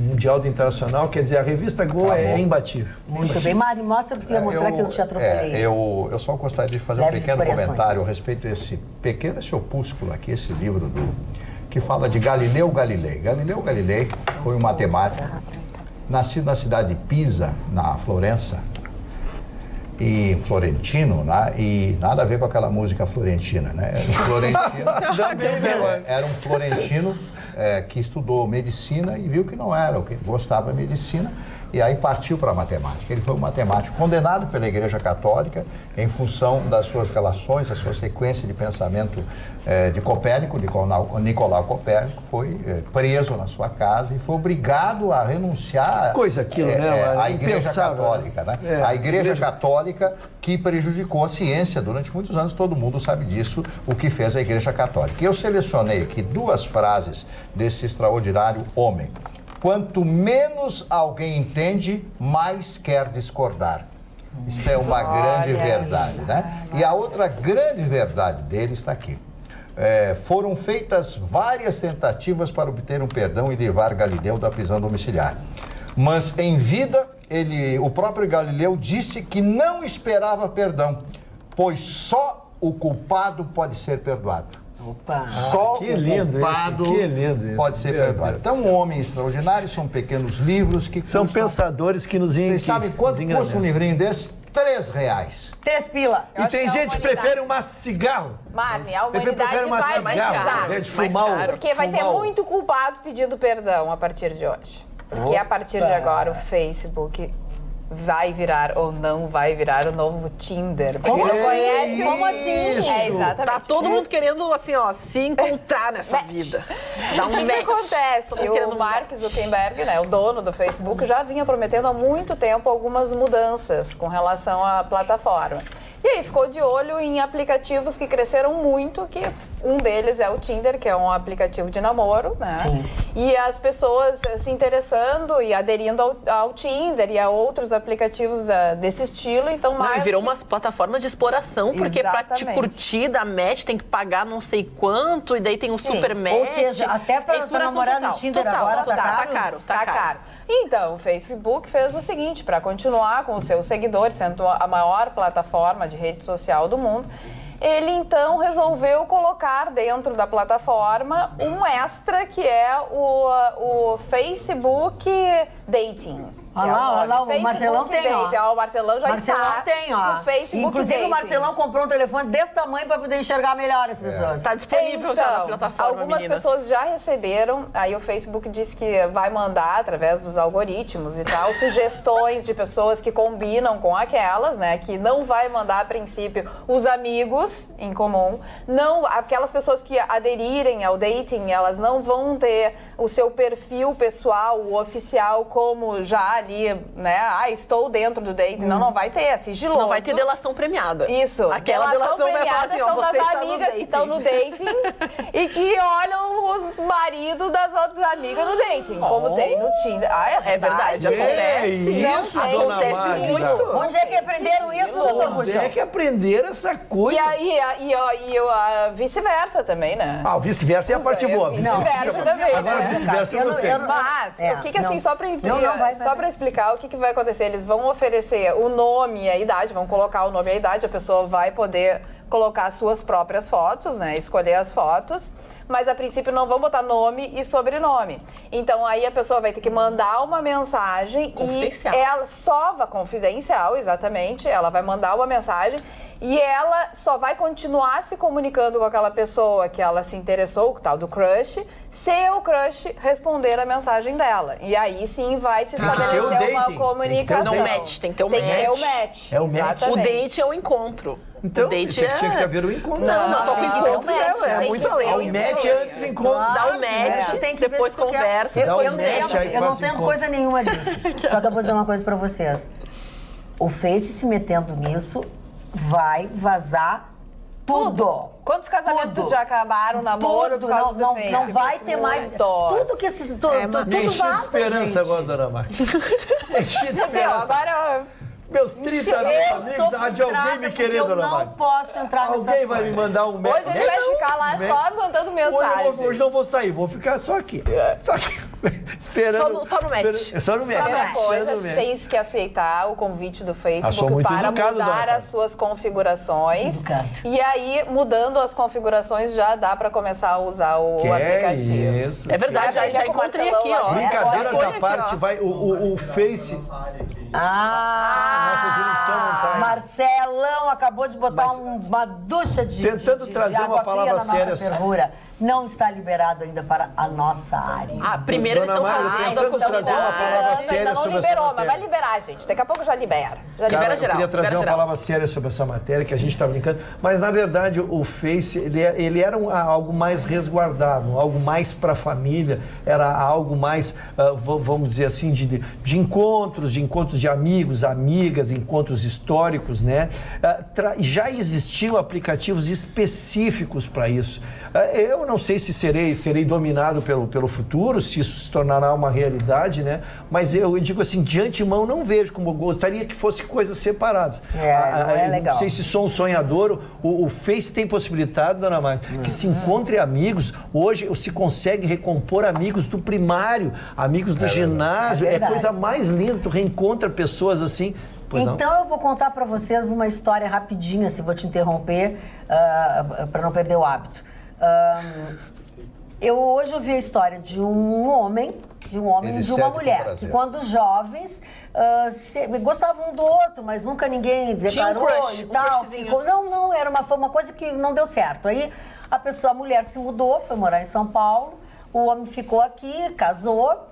Speaker 4: mundial do Internacional, quer dizer, a revista Gol é imbatível.
Speaker 2: Muito bem. Mari, mostra porque ia mostrar que eu te atropelei.
Speaker 6: Eu só gostaria de fazer um pequeno comentário a respeito desse opúsculo aqui, esse livro que fala de Galileu Galilei. Galileu Galilei foi um matemático, nascido na cidade de Pisa, na Florença, e florentino, né? E nada a ver com aquela música florentina, né? Era um florentino que estudou medicina e viu que não era o que gostava de medicina, e aí partiu para a matemática. Ele foi um matemático condenado pela Igreja Católica em função das suas relações, a sua sequência de pensamento de Copérnico, Nicolau Copérnico, foi preso na sua casa e foi obrigado a renunciar à Igreja Católica, né? A Igreja Católica que prejudicou a ciência durante muitos anos, todo mundo sabe disso, o que fez a Igreja Católica. E eu selecionei aqui 2 frases desse extraordinário homem. Quanto menos alguém entende, mais quer discordar. Isso é uma grande verdade, né? E a outra grande verdade dele está aqui. Foram feitas várias tentativas para obter um perdão e livrar Galileu da prisão domiciliar. Mas em vida, o próprio Galileu disse que não esperava perdão, pois só o culpado pode ser perdoado.
Speaker 2: Opa.
Speaker 6: Só o culpado pode ser perdoado. Então, um homem extraordinário, são pequenos livros que
Speaker 4: são pensadores que nos enganam.
Speaker 6: Vocês sabem quanto custa um livrinho desse? R$3.
Speaker 2: 3 pila.
Speaker 4: E tem gente que prefere um maço de cigarro.
Speaker 8: Marne, a humanidade vai precisar.
Speaker 4: De fumar
Speaker 8: porque vai ter muito culpado pedindo perdão a partir de hoje. Porque a partir de agora o Facebook vai virar ou não vai virar o novo Tinder.
Speaker 2: Como assim?
Speaker 8: Conhece?
Speaker 2: Como assim?
Speaker 8: Exatamente.
Speaker 3: Tá todo mundo querendo, assim, ó, se encontrar nessa vida. Dá um
Speaker 8: match. O que acontece? O Mark Zuckerberg, né, o dono do Facebook, já vinha prometendo há muito tempo algumas mudanças com relação à plataforma. E aí ficou de olho em aplicativos que cresceram muito, que um deles é o Tinder, que é um aplicativo de namoro, né? Sim. E as pessoas se interessando e aderindo ao Tinder e a outros aplicativos desse estilo, então...
Speaker 3: E virou uma plataforma de exploração, porque pra te curtir da match tem que pagar não sei quanto, e daí tem um super match.
Speaker 2: Ou seja, até pra namorar no Tinder agora
Speaker 3: tá caro.
Speaker 8: Então, o Facebook fez o seguinte, para continuar com os seus seguidores, sendo a maior plataforma de rede social do mundo, ele então resolveu colocar dentro da plataforma um extra que é o Facebook Dating.
Speaker 2: Olha lá, o Marcelão tem, ó.
Speaker 8: O Marcelão já está
Speaker 2: tem, ó.
Speaker 8: no Facebook
Speaker 2: Inclusive,
Speaker 8: Dating.
Speaker 2: o Marcelão comprou um telefone desse tamanho para poder enxergar melhor as pessoas.
Speaker 3: Está disponível já na plataforma,
Speaker 8: algumas pessoas já receberam, aí o Facebook disse que vai mandar, através dos algoritmos e tal, sugestões de pessoas que combinam com aquelas, né, que não vai mandar, a princípio, os amigos em comum, não, aquelas pessoas que aderirem ao dating, elas não vão ter o seu perfil pessoal, o oficial, como já ali, né, estou dentro do dating, não vai ter, é sigiloso.
Speaker 3: Não vai ter delação premiada.
Speaker 8: Isso.
Speaker 3: Aquela delação
Speaker 8: premiada
Speaker 3: assim,
Speaker 8: são das
Speaker 3: está
Speaker 8: amigas que estão no dating e que olham os maridos das outras amigas no dating, como tem no Tinder.
Speaker 3: É verdade, acontece.
Speaker 4: Isso, dona Magda.
Speaker 2: Onde é que aprenderam isso, doutor Ruxão?
Speaker 4: Onde é que aprenderam essa coisa?
Speaker 8: E vice-versa também, né?
Speaker 4: O vice-versa é a parte boa.
Speaker 8: Vice-versa também.
Speaker 4: Agora, vice-versa eu gostei.
Speaker 8: Mas, o que assim, só para explicar o que vai acontecer, eles vão oferecer o nome e a idade, vão colocar o nome e a idade, a pessoa vai poder colocar suas próprias fotos, né, escolher as fotos, mas a princípio não vão botar nome e sobrenome. Então aí a pessoa vai ter que mandar uma mensagem e ela só vai confidencial, exatamente, ela vai mandar uma mensagem e ela só vai continuar se comunicando com aquela pessoa que ela se interessou, o tal do crush, se o crush responder a mensagem dela. E aí sim vai se estabelecer uma comunicação.
Speaker 3: Tem que ter o match.
Speaker 8: Tem que ter o match.
Speaker 4: É o match.
Speaker 3: O date é o encontro.
Speaker 4: Então,
Speaker 3: o date
Speaker 4: tinha que haver o encontro.
Speaker 3: Não, só que o encontro é muito além.
Speaker 4: O match antes do encontro.
Speaker 3: Dá o match, depois conversa.
Speaker 2: Eu não entendo coisa nenhuma disso. Só que eu vou dizer uma coisa pra vocês. O Face se metendo nisso vai vazar tudo.
Speaker 8: Quantos casamentos já acabaram, namoro, por causa do Facebook?
Speaker 2: Não vai ter mais. Tudo que esses... Tudo
Speaker 4: enchi de esperança agora, dona Magda. Enchi de esperança.
Speaker 8: Agora...
Speaker 4: Meus 30 amigos, de alguém me querendo, dona Magda.
Speaker 2: Eu não posso entrar nessas
Speaker 4: Alguém vai me mandar um match.
Speaker 8: Hoje a gente vai ficar lá só mandando mensagem.
Speaker 4: Hoje não vou sair, vou ficar só aqui. Só aqui, esperando.
Speaker 3: Só no match.
Speaker 4: Só no match.
Speaker 8: Primeira coisa, tens que aceitar o convite do Facebook para mudar as suas configurações. E aí, mudando as configurações, já dá para começar a usar o aplicativo.
Speaker 4: Isso,
Speaker 3: é verdade, já encontrei aqui, ó.
Speaker 4: Brincadeiras à parte, vai o Face... nossa direção não tá aí.
Speaker 2: Marcelão acabou de botar uma ducha de
Speaker 4: tentando trazer uma palavra séria.
Speaker 2: Fervura. Não está liberado ainda para a nossa área.
Speaker 3: Primeiro eles estão
Speaker 4: tentando trazer uma palavra séria sobre essa matéria.
Speaker 8: Mas vai liberar, gente. Daqui a pouco já libera.
Speaker 3: Libera geral.
Speaker 4: Eu queria trazer uma palavra séria sobre essa matéria, que a gente está brincando. Mas, na verdade, o Face, ele era algo mais resguardado, algo mais para a família, era algo mais, vamos dizer assim, de encontros de amigos, amigas, encontros históricos, né? Já existiam aplicativos específicos para isso. Eu não sei se serei dominado pelo futuro, se isso se tornará uma realidade, né? Mas eu digo assim, de antemão não vejo como gostaria que fosse coisas separadas.
Speaker 2: Não é legal.
Speaker 4: Não sei se sou um sonhador, o Face tem possibilidade, dona Magda, que se encontre amigos. Hoje se consegue recompor amigos do primário, amigos do ginásio, é coisa mais linda, tu reencontra pessoas assim.
Speaker 2: Então eu vou contar para vocês uma história rapidinha, se vou te interromper, para não perder o hábito. Eu hoje ouvi a história de um homem e de uma mulher, que quando jovens gostavam um do outro, mas nunca ninguém declarou e tal. Não, era uma coisa que não deu certo. Aí a mulher se mudou, foi morar em São Paulo, o homem ficou aqui, casou.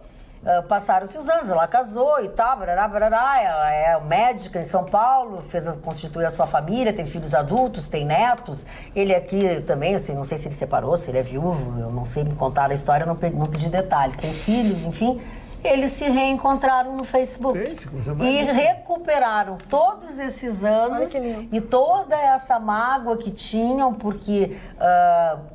Speaker 2: Passaram-se os anos, ela casou e tal, ela é médica em São Paulo, constituiu a sua família, tem filhos adultos, tem netos. Ele aqui também, assim, não sei se ele separou, se ele é viúvo, eu não sei, me contaram a história, não pedi detalhes. Tem filhos, enfim. Eles se reencontraram no Facebook e recuperaram todos esses anos e toda essa mágoa que tinham, porque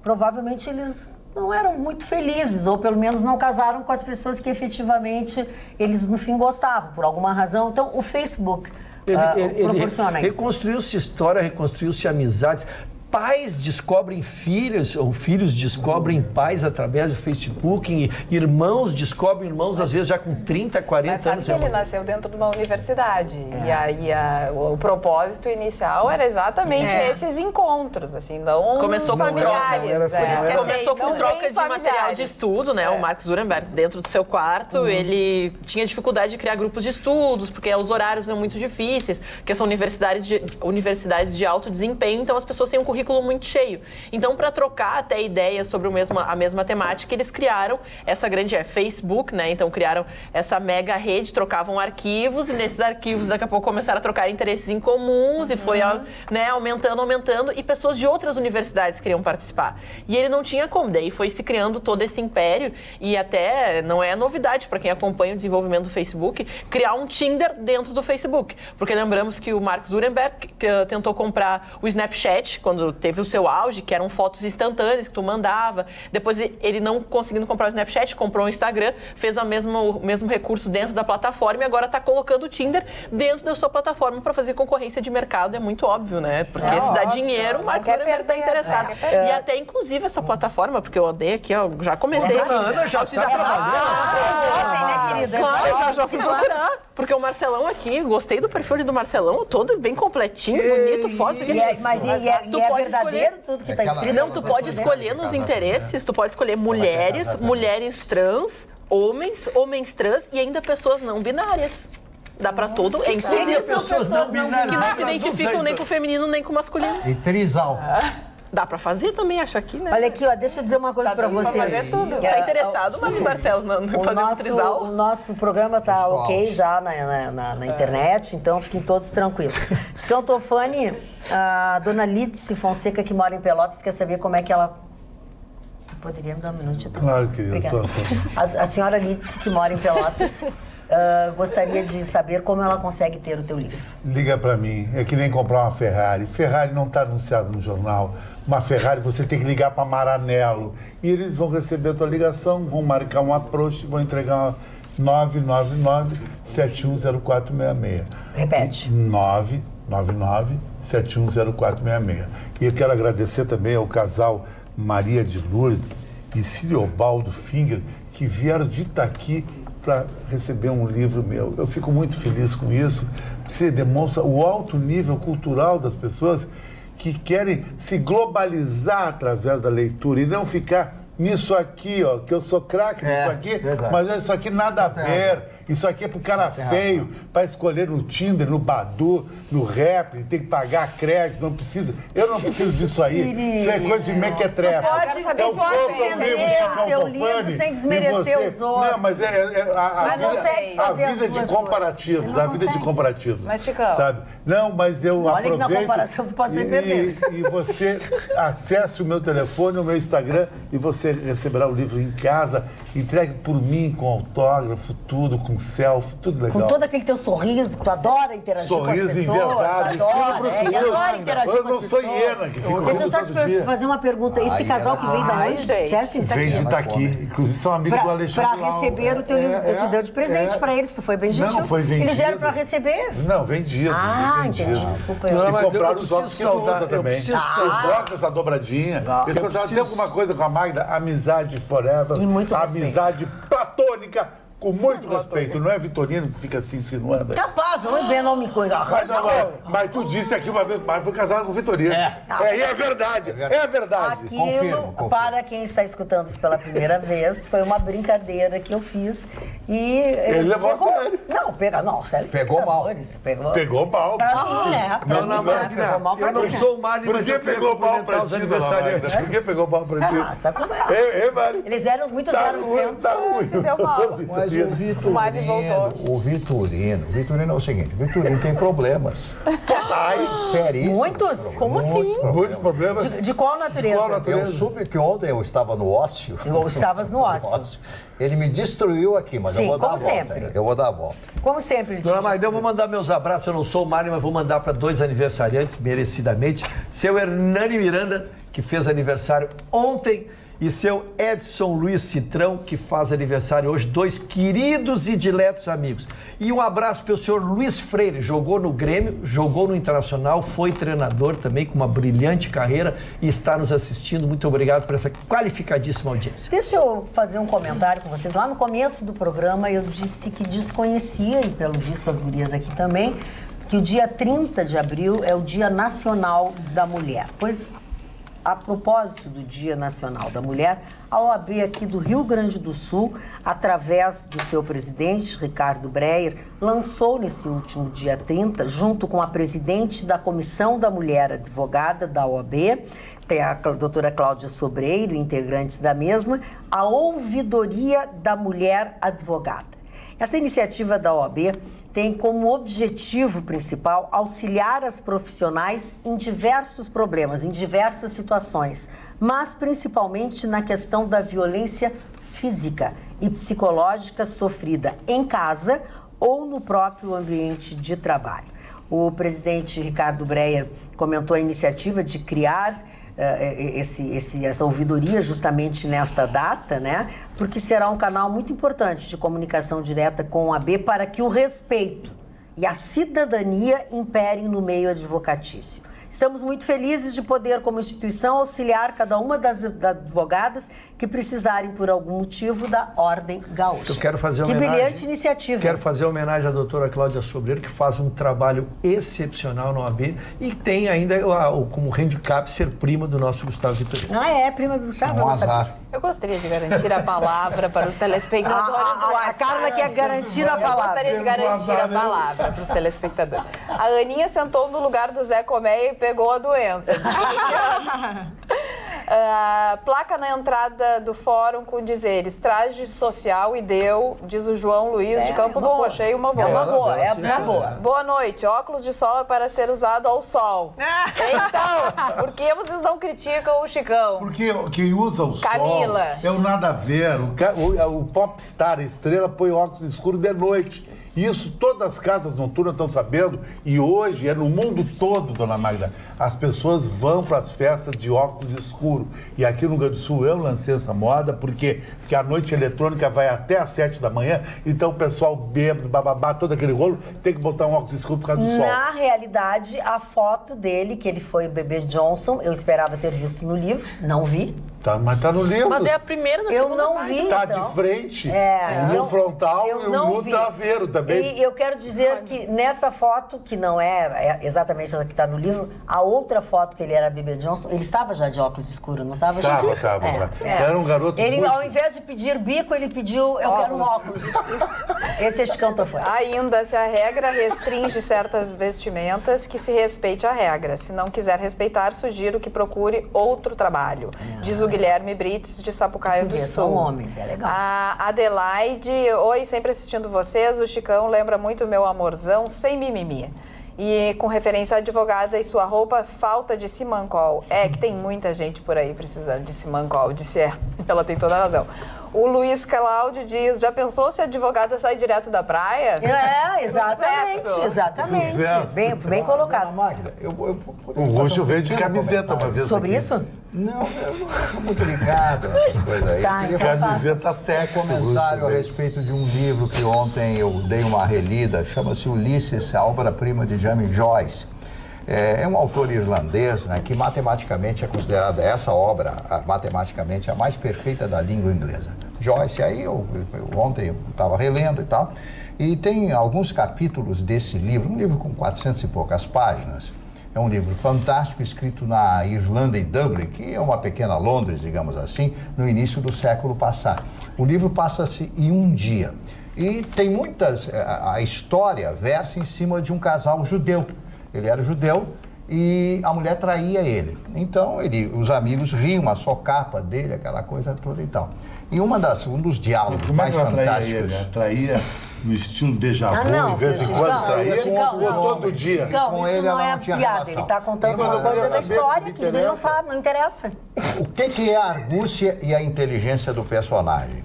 Speaker 2: provavelmente eles não eram muito felizes, ou pelo menos não casaram com as pessoas que efetivamente eles no fim gostavam, por alguma razão. Então o Facebook proporciona isso.
Speaker 4: Reconstruiu-se história, reconstruiu-se amizades. pais descobrem filhos, ou filhos descobrem pais através do Facebook, irmãos descobrem irmãos, às vezes já com 30, 40 anos.
Speaker 8: Ele nasceu dentro de uma universidade. E aí o propósito inicial era exatamente esses encontros, assim, não
Speaker 3: começou com
Speaker 8: familiares.
Speaker 3: Começou com troca de material de estudo, né? O Mark Zuckerberg, dentro do seu quarto, ele tinha dificuldade de criar grupos de estudos, porque os horários eram muito difíceis, porque são universidades de alto desempenho, então as pessoas têm um currículo muito cheio. Então, para trocar até ideias sobre a mesma temática, eles criaram essa grande Facebook, né? Então, criaram essa mega rede, trocavam arquivos, e nesses arquivos, daqui a pouco, começaram a trocar interesses em comuns, e foi aumentando, e pessoas de outras universidades queriam participar. E ele não tinha como, daí foi se criando todo esse império, e até não é novidade para quem acompanha o desenvolvimento do Facebook, criar um Tinder dentro do Facebook. Porque lembramos que o Mark Zuckerberg tentou comprar o Snapchat, quando teve o seu auge, que eram fotos instantâneas que tu mandava. Depois, ele não conseguindo comprar o Snapchat, comprou o Instagram, fez o mesmo recurso dentro da plataforma e agora está colocando o Tinder dentro da sua plataforma para fazer concorrência de mercado. É muito óbvio, né? Porque se dá dinheiro, o Mark Zuckerberg está interessado. E até, inclusive, essa plataforma, porque eu odeio aqui, ó, já comecei.
Speaker 4: Ana já está trabalhando.
Speaker 2: Né, querida?
Speaker 3: Claro, já fui procurar. Porque o Marcelão aqui, gostei do perfil do Marcelão, todo bem completinho, bonito, forte.
Speaker 2: Mas é verdadeiro tudo que está escrito?
Speaker 3: Não, tu pode escolher nos interesses, tu pode escolher mulheres trans, homens trans e ainda pessoas não binárias. Dá pra todo, é inclusive
Speaker 4: pessoas não binárias
Speaker 3: que não se identificam nem com o feminino nem com o masculino.
Speaker 6: E trisal.
Speaker 3: Dá pra fazer também, acho aqui, né?
Speaker 2: Olha aqui, ó, deixa eu dizer uma coisa pra você.
Speaker 8: Pra fazer tudo.
Speaker 3: Tá interessado, mas em Barcelos não fazer um trisal?
Speaker 2: O nosso programa tá ok já na internet, então fiquem todos tranquilos. Chicão Tofani, a dona Lídice Fonseca, que mora em Pelotas, quer saber como é que ela... Poderia me dar um minuto?
Speaker 7: Claro que eu tô.
Speaker 2: A senhora Lídice, que mora em Pelotas... gostaria de saber como ela consegue ter o teu livro.
Speaker 7: Liga pra mim, é que nem comprar uma Ferrari. Ferrari não está anunciado no jornal. Uma Ferrari você tem que ligar para Maranello. E eles vão receber a tua ligação, vão marcar um approach e vão entregar 999-710466.
Speaker 2: Repete.
Speaker 7: 999-710466. E eu quero agradecer também ao casal Maria de Lourdes e Ciliobaldo Finger, que vieram de Itaqui para receber um livro meu. Eu fico muito feliz com isso, porque você demonstra o alto nível cultural das pessoas que querem se globalizar através da leitura e não ficar nisso aqui, ó, que eu sou craque nisso aqui, mas isso aqui nada a ver. Isso aqui é pro cara feio, para escolher no Tinder, no Badu, no Rap, tem que pagar crédito, não precisa. Eu não preciso disso aí. Isso é coisa de mequetrefe.
Speaker 2: Pode vender o teu livro sem desmerecer os outros.
Speaker 7: Não, mas a vida de comparativos, a vida de comparativos.
Speaker 8: Mas, Chicão...
Speaker 7: Sabe? Não, mas eu aproveito...
Speaker 2: Olha que na comparação tu pode ser perfeito.
Speaker 7: E você acesse o meu telefone, o meu Instagram, e você receberá o livro em casa, entregue por mim com autógrafo, tudo, com selfie, tudo legal.
Speaker 2: Com todo aquele teu sorriso, que tu adora interagir com as pessoas.
Speaker 7: Sorriso enviesado,
Speaker 2: adora interagir com as pessoas.
Speaker 7: Eu não sou hiena que fica
Speaker 2: Deixa eu só te fazer uma pergunta. Esse casal que vem da onde?
Speaker 7: Vem de Itaqui. Inclusive são amigos do Alexandre.
Speaker 2: Para receber o teu livro, tu deu de presente para eles, tu foi bem gentil.
Speaker 7: Não, foi vendido.
Speaker 2: Eles vieram para receber?
Speaker 7: Não, vendido.
Speaker 2: Entendi, desculpa.
Speaker 7: E compraram os óculos que usa também. Eles gostam dessa dobradinha. Eles compraram até alguma coisa com a Magda, amizade forever.
Speaker 2: E muito
Speaker 7: amizade platônica. Com muito respeito, não é Vitorino que fica se insinuando aí.
Speaker 2: Capaz, não me coisa.
Speaker 7: Mas tu disse aqui uma vez, mas foi casado com o Vitorino. É verdade, é verdade.
Speaker 2: Aquilo, para quem está escutando isso pela primeira vez, foi uma brincadeira que eu fiz e...
Speaker 7: Ele levou a sério.
Speaker 2: Não, sério.
Speaker 6: Pegou mal.
Speaker 7: Pegou mal.
Speaker 2: Pra mim, né?
Speaker 4: Não, eu não sou o Mário,
Speaker 7: mas eu queria cumprimentar os aniversariantes. Por que pegou mal pra ti?
Speaker 2: Sabe como é?
Speaker 7: Mário.
Speaker 2: Eles eram muito 0800.
Speaker 7: Tá ruim.
Speaker 6: Mas o Vitorino é o seguinte, o Vitorino tem problemas. Seríssimos.
Speaker 2: Muitos? Como assim?
Speaker 7: Muitos problemas.
Speaker 2: De qual natureza?
Speaker 6: Eu soube que ontem eu estava no ócio.
Speaker 2: Estavas no ócio.
Speaker 6: Ele me destruiu aqui, mas eu vou dar a volta. Sempre. Eu vou dar a volta.
Speaker 2: Como sempre.
Speaker 4: Dona Magda, eu vou mandar meus abraços. Eu não sou o Mário, mas vou mandar para 2 aniversariantes, merecidamente. Seu Hernani Miranda, que fez aniversário ontem, e seu Edson Luiz Citrão, que faz aniversário hoje, 2 queridos e diletos amigos. E um abraço para o senhor Luiz Freire, jogou no Grêmio, jogou no Internacional, foi treinador também com uma brilhante carreira e está nos assistindo. Muito obrigado por essa qualificadíssima audiência.
Speaker 2: Deixa eu fazer um comentário com vocês. Lá no começo do programa eu disse que desconhecia, e pelo visto as gurias aqui também, que o dia 30 de abril é o Dia Nacional da Mulher. Pois, a propósito do Dia Nacional da Mulher, a OAB aqui do Rio Grande do Sul, através do seu presidente, Ricardo Breyer, lançou nesse último dia 30, junto com a presidente da Comissão da Mulher Advogada da OAB, tem a doutora Cláudia Sobreiro, integrantes da mesma, a Ouvidoria da Mulher Advogada. Essa iniciativa da OAB tem como objetivo principal auxiliar as profissionais em diversos problemas, em diversas situações, mas principalmente na questão da violência física e psicológica sofrida em casa ou no próprio ambiente de trabalho. O presidente Ricardo Breyer comentou a iniciativa de criar essa ouvidoria justamente nesta data, né? Porque será um canal muito importante de comunicação direta com a OAB para que o respeito e a cidadania imperem no meio advocatício. Estamos muito felizes de poder, como instituição, auxiliar cada uma das advogadas que precisarem, por algum motivo, da Ordem Gaúcha.
Speaker 4: Eu quero fazer
Speaker 2: Que brilhante iniciativa.
Speaker 4: Quero fazer homenagem à doutora Cláudia Sobreiro, que faz um trabalho excepcional na OAB e tem ainda como handicap ser prima do nosso Gustavo Vitorino.
Speaker 2: Prima do Gustavo.
Speaker 6: Um azar.
Speaker 8: Eu gostaria de garantir a palavra para os telespectadores do WhatsApp.
Speaker 2: A Carla quer garantir a palavra.
Speaker 8: Eu gostaria de garantir a palavra para os telespectadores. A Aninha sentou no lugar do Zé Comé e pegou a doença. Placa na entrada do fórum com dizeres traje social e deu, diz o João Luiz de Campo Bom. Achei uma boa.
Speaker 2: É uma boa.
Speaker 8: Boa noite. Óculos de sol é para ser usado ao sol. Então, por que vocês não criticam o Chicão?
Speaker 7: Porque quem usa o
Speaker 8: Camila.
Speaker 7: sol é o nada a ver. O popstar, a estrela, põe óculos escuros de noite. Isso todas as casas noturnas estão sabendo, e hoje é no mundo todo, dona Magda, as pessoas vão para as festas de óculos escuros. E aqui no Rio Grande do Sul eu lancei essa moda, porque a noite eletrônica vai até às 7 da manhã, então o pessoal bêbado, bababá, todo aquele rolo, tem que botar um óculos escuro por causa do sol.
Speaker 2: Na realidade, a foto dele, que ele foi o bebê Johnson, eu esperava ter visto no livro, não vi.
Speaker 7: Mas tá no livro.
Speaker 3: Mas é a primeira, na
Speaker 2: Eu
Speaker 3: segunda
Speaker 2: não
Speaker 3: página.
Speaker 2: vi,
Speaker 7: Tá
Speaker 2: então.
Speaker 7: de frente,
Speaker 2: eu
Speaker 7: no frontal
Speaker 2: eu
Speaker 7: e
Speaker 2: não
Speaker 7: no
Speaker 2: vi.
Speaker 7: traseiro também.
Speaker 2: E eu quero dizer que nessa foto, que não é exatamente essa que está no livro, a outra foto que ele era bebê Johnson, ele estava já de óculos escuros, não estava?
Speaker 7: Tava. Era um garoto
Speaker 2: Ele,
Speaker 7: muito...
Speaker 2: ao invés de pedir bico, ele pediu, eu quero um óculos. Esse é Chicão foi.
Speaker 8: Ainda, se a regra restringe certas vestimentas, que se respeite a regra. Se não quiser respeitar, sugiro que procure outro trabalho. Diz o Guilherme Brites, de Sapucaia do Sul.
Speaker 2: São homens, é legal.
Speaker 8: A Adelaide, oi, sempre assistindo vocês. O Chicão lembra muito meu amorzão, sem mimimi. E com referência à advogada e sua roupa, falta de simancol. É que tem muita gente por aí precisando de simancol, disse ela tem toda a razão. O Luiz Cláudio diz, já pensou se a advogada sai direto da praia?
Speaker 2: Exatamente. Bem colocado.
Speaker 6: Magda,
Speaker 7: O Roxo veio de camiseta uma vez.
Speaker 2: Sobre
Speaker 7: aqui.
Speaker 2: isso?
Speaker 6: Não, eu não sou muito ligado nessas coisas aí.
Speaker 2: Tá,
Speaker 6: Eu
Speaker 2: então
Speaker 7: Camiseta sexy.
Speaker 6: comentário a respeito de um livro que ontem eu dei uma relida, chama-se Ulisses, a obra-prima de James Joyce. É um autor irlandês, né, que matematicamente é considerada essa obra, matematicamente a mais perfeita da língua inglesa. Joyce, aí ontem eu estava relendo e tal, e tem alguns capítulos desse livro, um livro com 400 e poucas páginas. É um livro fantástico, escrito na Irlanda e Dublin, que é uma pequena Londres, digamos assim, no início do século passado. O livro passa-se em um dia. E tem muitas... A história versa em cima de um casal judeu. Ele era judeu e a mulher traía ele. Então, os amigos riam, a socapa dele, aquela coisa toda e tal. E um dos diálogos mais fantásticos...
Speaker 7: Traía no estilo déjà vu,
Speaker 2: não,
Speaker 7: em vez de quando traía,
Speaker 2: Chicão,
Speaker 7: todo dia.
Speaker 2: Chicão,
Speaker 6: Com
Speaker 2: isso
Speaker 6: ele
Speaker 2: não
Speaker 6: ela
Speaker 2: é
Speaker 6: não tinha
Speaker 2: piada,
Speaker 6: relação.
Speaker 2: ele está contando
Speaker 7: Mas
Speaker 2: uma
Speaker 7: eu queria
Speaker 2: coisa da
Speaker 7: saber,
Speaker 2: história
Speaker 7: me
Speaker 2: que ele não sabe, não interessa.
Speaker 6: O que é a argúcia e a inteligência do personagem?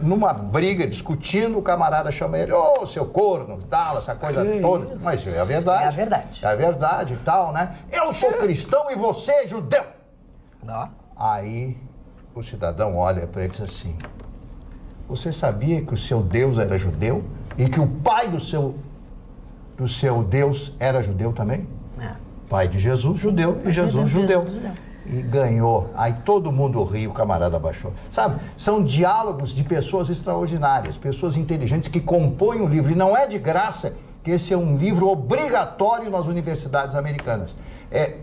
Speaker 6: Numa briga, discutindo, o camarada chama ele, ô, seu corno, tal, essa coisa toda. Mas é a verdade.
Speaker 2: É a verdade.
Speaker 6: É a verdade e tal, né? Eu sou cristão e você é judeu.
Speaker 2: Ó.
Speaker 6: Aí o cidadão olha para ele e diz assim, você sabia que o seu Deus era judeu e que o pai do seu Deus era judeu também? Pai de Jesus, judeu, e Jesus, judeu. E ganhou. Aí todo mundo riu, o camarada baixou. Sabe, são diálogos de pessoas extraordinárias, pessoas inteligentes que compõem o livro. E não é de graça que esse é um livro obrigatório nas universidades americanas.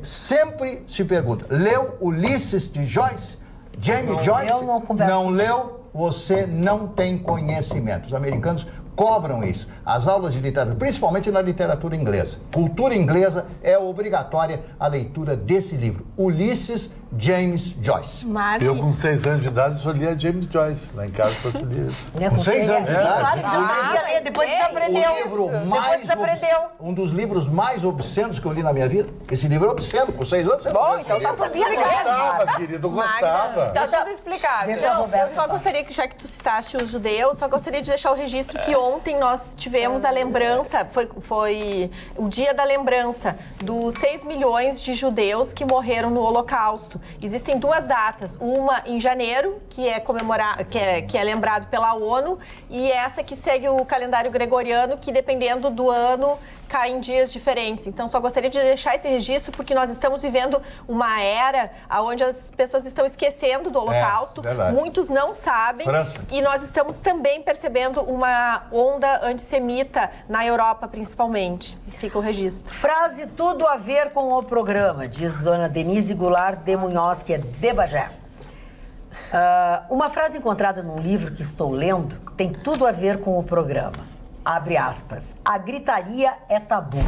Speaker 6: Sempre se pergunta, leu Ulisses de Joyce? James Joyce? Não leu? Você não tem conhecimento. Os americanos cobram isso. As aulas de literatura, principalmente na literatura inglesa. Cultura inglesa é obrigatória a leitura desse livro. Ulisses James Joyce.
Speaker 7: Eu, com 6 anos de idade, só lia James Joyce. Lá em casa só se lia isso.
Speaker 6: Com 6 anos de idade?
Speaker 2: Claro que já sabia ler, depois desaprendeu.
Speaker 6: Um dos livros mais obscenos que eu li na minha vida. Esse livro é obsceno, com 6 anos.
Speaker 8: Bom, então tá tudo explicado.
Speaker 7: Eu gostava, querido, eu gostava.
Speaker 8: Tá tudo explicado.
Speaker 2: Deixa a Roberta
Speaker 5: Eu só gostaria que, já que tu citaste os judeus, só gostaria de deixar o registro que ontem nós tivemos a lembrança, foi o dia da lembrança dos 6 milhões de judeus que morreram no Holocausto. Existem 2 datas, uma em janeiro, que é que é lembrado pela ONU, e essa que segue o calendário gregoriano, que dependendo do ano cai em dias diferentes. Então, só gostaria de deixar esse registro, porque nós estamos vivendo uma era onde as pessoas estão esquecendo do Holocausto, muitos não sabem, e nós estamos também percebendo uma onda antissemita na Europa, principalmente. Fica o registro.
Speaker 2: Frase tudo a ver com o programa, diz dona Denise Goulart de Munhoz, que é de Bagé. Uma frase encontrada num livro que estou lendo tem tudo a ver com o programa. Abre aspas. A gritaria é tabu.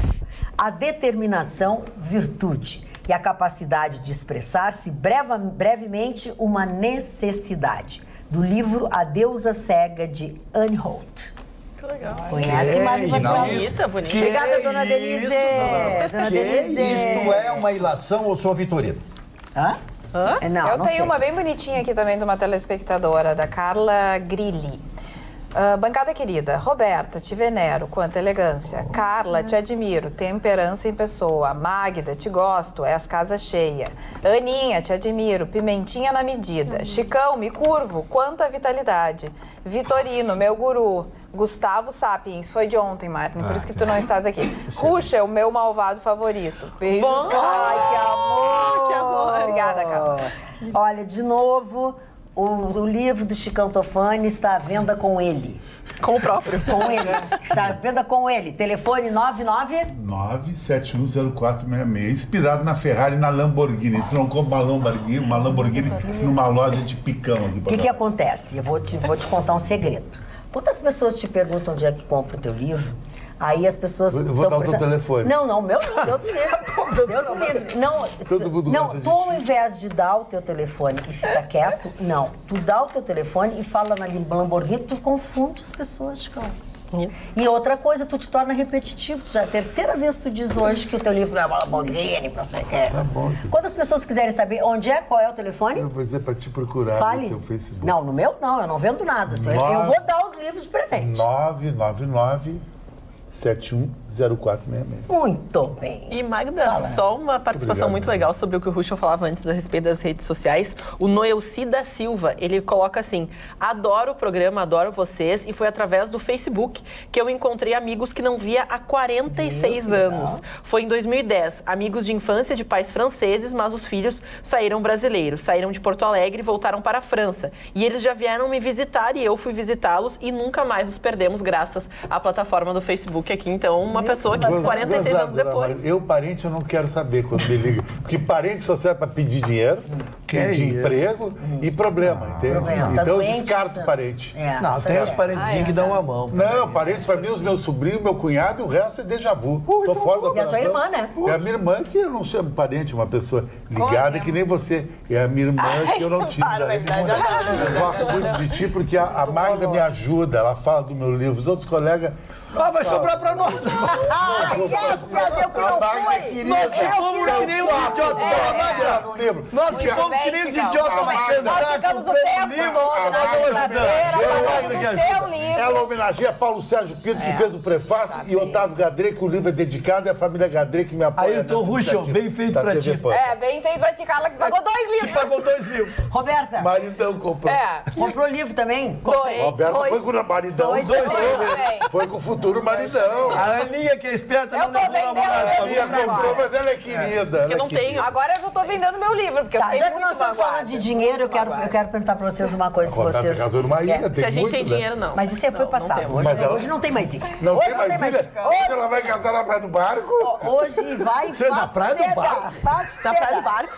Speaker 2: A determinação, virtude. E a capacidade de expressar-se brevemente, uma necessidade. Do livro A Deusa Cega, de Anne Holt.
Speaker 3: Que legal.
Speaker 2: Conhece, Mário
Speaker 3: Bonita, bonita.
Speaker 2: Obrigada, dona Denise. Dona Denise.
Speaker 6: Isto é uma ilação ou sou Vitorino?
Speaker 2: Não,
Speaker 8: eu tenho uma bem bonitinha aqui também de uma telespectadora, da Carla Grilli. Bancada querida, Roberta, te venero, quanta elegância. Carla, te admiro, temperança em pessoa. Magda, te gosto, és casa cheia. Aninha, te admiro, pimentinha na medida. Chicão, me curvo, quanta vitalidade. Vitorino, meu guru. Gustavo Sapiens, foi de ontem, Martin, por isso que tu não estás aqui. Ruxa, o meu malvado favorito. Beijos,
Speaker 2: Ai, que amor!
Speaker 8: Que amor! Obrigada, Carla.
Speaker 2: Olha, de novo, o livro do Chicão Tofani está à venda com ele.
Speaker 3: Com o próprio.
Speaker 2: Com ele. Está à venda com ele. Telefone
Speaker 7: 9710466. Inspirado na Ferrari e na Lamborghini. Tu não compra uma Lamborghini numa loja de picão aqui.
Speaker 2: O que acontece? Eu vou te contar um segredo. Quantas pessoas te perguntam onde é que compra o teu livro? Aí as pessoas...
Speaker 7: Eu vou dar o teu telefone.
Speaker 2: Não, meu não, Deus me livre. Deus me livre. Não, tu ao invés de dar o teu telefone e ficar quieto, não. Tu dá o teu telefone e fala na Lamborghini, tu confunde as pessoas, Chicão. E outra coisa, tu te torna repetitivo. Já é a 3ª vez que tu diz hoje que o teu livro é uma Lamborghini. Tá
Speaker 7: bom.
Speaker 2: Quantas pessoas quiserem saber onde é, qual é o telefone?
Speaker 7: Eu vou dizer pra te procurar no teu Facebook.
Speaker 2: Não, no meu não, eu não vendo nada. Eu vou dar os livros de presente.
Speaker 7: 999-710466.
Speaker 2: Muito bem.
Speaker 3: E Magda, só uma participação muito legal sobre o que o Ruschel falava antes a respeito das redes sociais. O Noelci da Silva, ele coloca assim: adoro o programa, adoro vocês, e foi através do Facebook que eu encontrei amigos que não via há 46 anos. Foi em 2010, amigos de infância de pais franceses, mas os filhos saíram brasileiros, saíram de Porto Alegre e voltaram para a França. E eles já vieram me visitar e eu fui visitá-los e nunca mais os perdemos graças à plataforma do Facebook aqui. Então, uma pessoa que 46 anos depois...
Speaker 7: Eu, parente, eu não quero saber quando me liga. Porque parente só serve para pedir dinheiro, pedir emprego e problema, entende? Então, eu descarto parente.
Speaker 4: Não, tem os parentezinhos que dão a mão.
Speaker 7: Não, parente para mim, os meus sobrinhos, meu cunhado e o resto é déjà vu. Tô fora da operação.
Speaker 2: E a tua irmã, né?
Speaker 7: É a minha irmã, que eu não chamo parente, uma pessoa ligada que nem você. É a minha irmã que eu não tive. Eu gosto muito de ti porque a Magda me ajuda, ela fala do meu livro. Os outros colegas...
Speaker 4: vai sobrar pra nós.
Speaker 2: Eu que não fui.
Speaker 4: Nós que fomos que nem os idiotas da Magda. Nós que fomos que nem os idiotas da Magda.
Speaker 8: Nós ficamos o tempo todo na brincadeira falando do seu livro.
Speaker 7: Ela homenageia Paulo Sérgio Pinto, que fez o prefácio, e Otávio Gadrei, que o livro é dedicado, e a família Gadrei que me apoia.
Speaker 4: Ailton Ruschel, bem feito pra ti.
Speaker 5: Bem feito pra ti, Carla, que pagou 2 livros.
Speaker 4: Que pagou 2 livros.
Speaker 2: Roberta.
Speaker 7: Maridão comprou.
Speaker 2: Comprou livro também?
Speaker 5: 2.
Speaker 7: Roberta foi com o maridão.
Speaker 2: 2
Speaker 7: foi com o futuro maridão.
Speaker 4: A Aninha, que é esperta, não levou a namorada.
Speaker 7: A Aninha comprou, mas ela é querida.
Speaker 3: Eu não tenho.
Speaker 5: Agora eu já tô vendendo meu livro, porque eu tenho
Speaker 2: já que
Speaker 5: muito
Speaker 2: nós estamos falando de dinheiro, eu quero perguntar pra vocês uma coisa. Se vocês...
Speaker 7: casou numa ilha, tem
Speaker 3: Se a gente
Speaker 7: muito,
Speaker 3: tem dinheiro, não.
Speaker 2: Mas isso foi passado. Hoje não tem mais ilha.
Speaker 7: Não tem mais ilha? Hoje ela vai casar na praia do barco?
Speaker 2: Hoje vai
Speaker 4: Você é na praia do barco?
Speaker 2: Na praia do barco?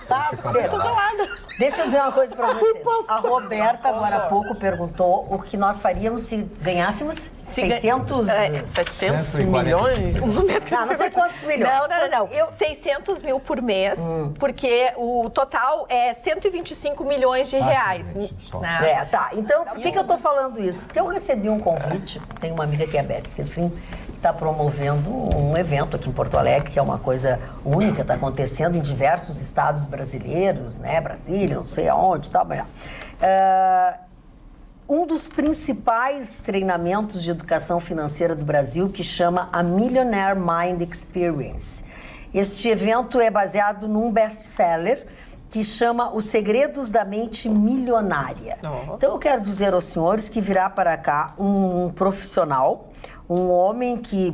Speaker 2: Eu tô calada. Deixa eu dizer uma coisa pra vocês. A Roberta, agora há pouco, perguntou o que nós faríamos se ganhássemos 600...
Speaker 3: 700 milhões?
Speaker 2: Não sei quantos milhões.
Speaker 5: Não. 600 mil por mês, porque o total é 125 milhões de reais.
Speaker 2: Tá. Então, por que eu tô falando isso? Porque eu recebi um convite, tem uma amiga que é a Beth Serfim, que está promovendo um evento aqui em Porto Alegre, que é uma coisa única, está acontecendo em diversos estados brasileiros, né? Brasília, não sei aonde e tal, mas... um dos principais treinamentos de educação financeira do Brasil, que chama a Millionaire Mind Experience. Este evento é baseado num best-seller que chama Os Segredos da Mente Milionária. Então, eu quero dizer aos senhores que virá para cá um profissional, um homem que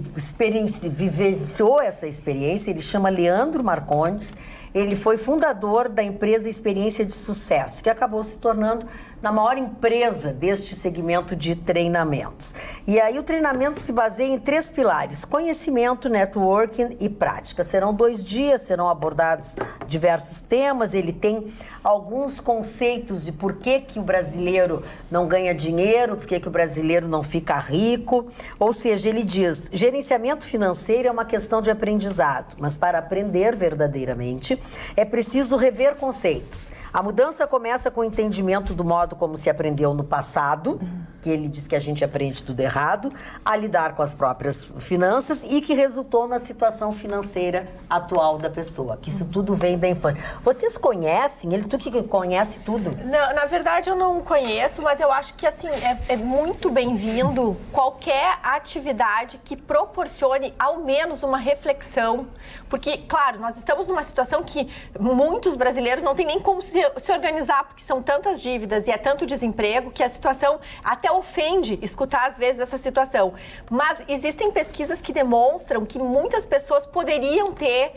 Speaker 2: vivenciou essa experiência, ele chama Leandro Marcondes. Ele foi fundador da empresa Experiência de Sucesso, que acabou se tornando na maior empresa deste segmento de treinamentos. E aí o treinamento se baseia em 3 pilares: conhecimento, networking e prática. Serão 2 dias, serão abordados diversos temas. Ele tem alguns conceitos de por que o brasileiro não ganha dinheiro, por que o brasileiro não fica rico. Ou seja, ele diz, gerenciamento financeiro é uma questão de aprendizado, mas para aprender verdadeiramente é preciso rever conceitos. A mudança começa com o entendimento do modo como se aprendeu no passado, que ele diz que a gente aprende tudo errado, a lidar com as próprias finanças e que resultou na situação financeira atual da pessoa, que isso tudo vem da infância. Vocês conhecem? Tu que conhece tudo?
Speaker 5: Não, na verdade eu não conheço, mas eu acho que assim, é muito bem-vindo qualquer atividade que proporcione ao menos uma reflexão, porque, claro, nós estamos numa situação que muitos brasileiros não têm nem como se organizar, porque são tantas dívidas e é tanto desemprego que a situação até ofende escutar às vezes essa situação. Mas existem pesquisas que demonstram que muitas pessoas poderiam ter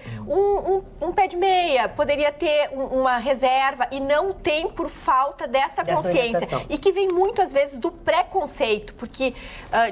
Speaker 5: um pé de meia, poderia ter uma reserva e não tem por falta dessa consciência. E que vem muito às vezes do preconceito, porque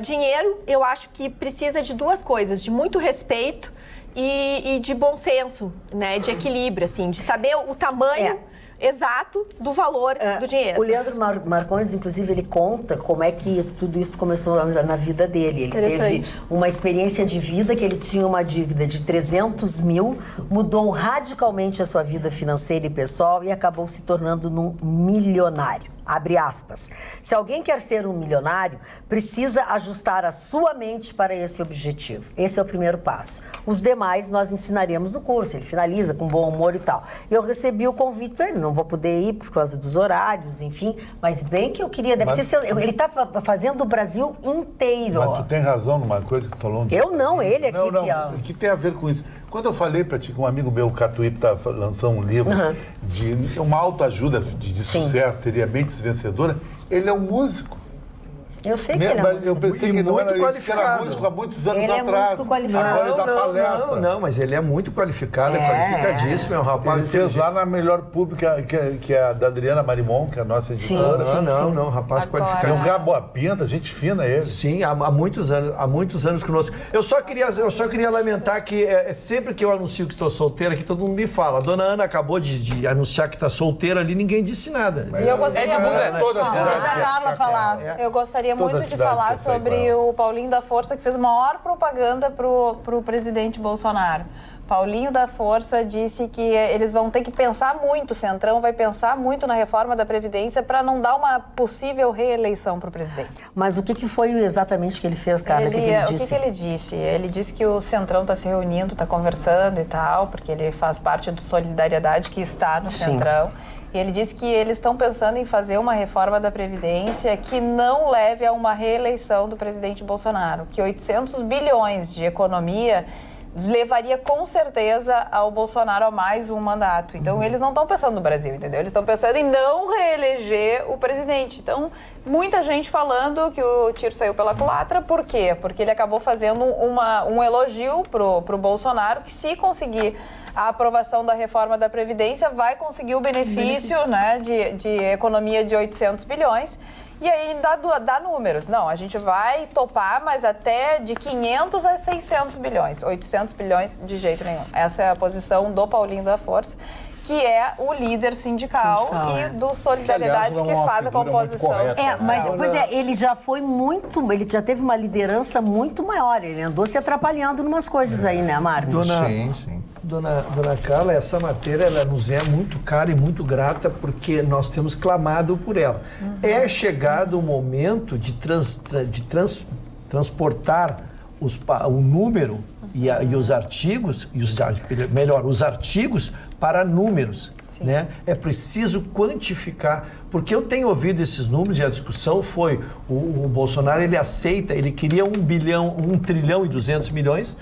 Speaker 5: dinheiro eu acho que precisa de 2 coisas, de muito respeito e de bom senso, né, de equilíbrio, assim, de saber o tamanho exato do valor do dinheiro.
Speaker 2: O Leandro Marcondes, inclusive, ele conta como é que tudo isso começou na vida dele. Ele teve uma experiência de vida que ele tinha uma dívida de 300 mil, mudou radicalmente a sua vida financeira e pessoal e acabou se tornando um milionário. Abre aspas. Se alguém quer ser um milionário, precisa ajustar a sua mente para esse objetivo. Esse é o primeiro passo. Os demais nós ensinaremos no curso. Ele finaliza com bom humor e tal. Eu recebi o convite para ele. Não vou poder ir por causa dos horários, enfim. Mas bem que eu queria... Ele está fazendo o Brasil inteiro.
Speaker 7: Mas tu tem razão numa coisa que tu falou.
Speaker 2: Eu não, ele aqui.
Speaker 7: O que tem a ver com isso? Quando eu falei para ti que um amigo meu, o Catuípe, está lançando um livro de uma autoajuda de sucesso, seria Mentes Vencedora, ele é um músico.
Speaker 2: Eu sei que ele é músico.
Speaker 7: Eu pensei que não era músico há muitos anos atrás.
Speaker 2: Ele é músico qualificado.
Speaker 7: Agora ele dá palestra.
Speaker 4: Não, mas ele é muito qualificado, qualificadíssimo, é um rapaz.
Speaker 7: Ele fez lá na melhor pública, que é a da Adriana Marimon, que é a nossa editora.
Speaker 4: Não, rapaz qualificado.
Speaker 7: É um cara boa pinta, gente fina ele.
Speaker 4: Sim, há muitos anos conosco. Eu só queria lamentar que sempre que eu anuncio que estou solteira, que todo mundo me fala. A dona Ana acabou de anunciar que está solteira ali, ninguém disse nada.
Speaker 8: E eu gostaria
Speaker 5: Eu gostaria muito de falar sobre o Paulinho da Força, que fez a maior propaganda pro presidente Bolsonaro. Paulinho da Força disse que eles vão ter que pensar muito, o Centrão vai pensar muito na reforma da Previdência para não dar uma possível reeleição para o presidente.
Speaker 2: Mas o que foi exatamente que ele fez, Carla? O que ele disse?
Speaker 5: O que ele disse? Ele disse que o Centrão está se reunindo, está conversando e tal, porque ele faz parte do Solidariedade que está no Centrão.
Speaker 8: E ele disse que eles estão pensando em fazer uma reforma da Previdência que não leve a uma reeleição do presidente Bolsonaro, que 800 bilhões de economia levaria com certeza ao Bolsonaro a mais um mandato. Então, eles não estão pensando no Brasil, entendeu? Eles estão pensando em não reeleger o presidente. Então, muita gente falando que o tiro saiu pela culatra. Por quê? Porque ele acabou fazendo um elogio pro Bolsonaro, que se conseguir a aprovação da reforma da Previdência, vai conseguir o benefício, né, de economia de 800 bilhões. E aí dá números. Não, a gente vai topar, mas até de 500 a 600 bilhões. 800 bilhões de jeito nenhum. Essa é a posição do Paulinho da Força, que é o líder sindical e do Solidariedade, que faz a composição.
Speaker 2: Ele já foi ele já teve uma liderança muito maior. Ele andou se atrapalhando em umas coisas aí, né, Marcos?
Speaker 4: Sim. Dona Carla, essa matéria ela nos é muito cara e muito grata porque nós temos clamado por ela. É chegado o momento de transportar o número e os artigos, os artigos para números. Né? É preciso quantificar, porque eu tenho ouvido esses números e a discussão foi, o Bolsonaro ele queria 1 trilhão e 200 milhões,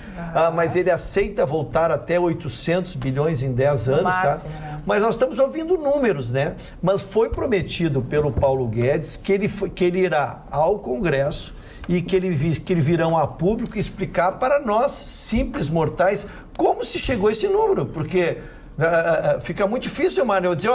Speaker 4: mas ele aceita voltar até 800 bilhões em 10 anos, máximo, tá? Né? Mas nós estamos ouvindo números, né? Mas foi prometido pelo Paulo Guedes que ele irá ao Congresso e que ele virão a público explicar para nós, simples mortais, como se chegou a esse número, porque fica muito difícil, mano, eu dizer,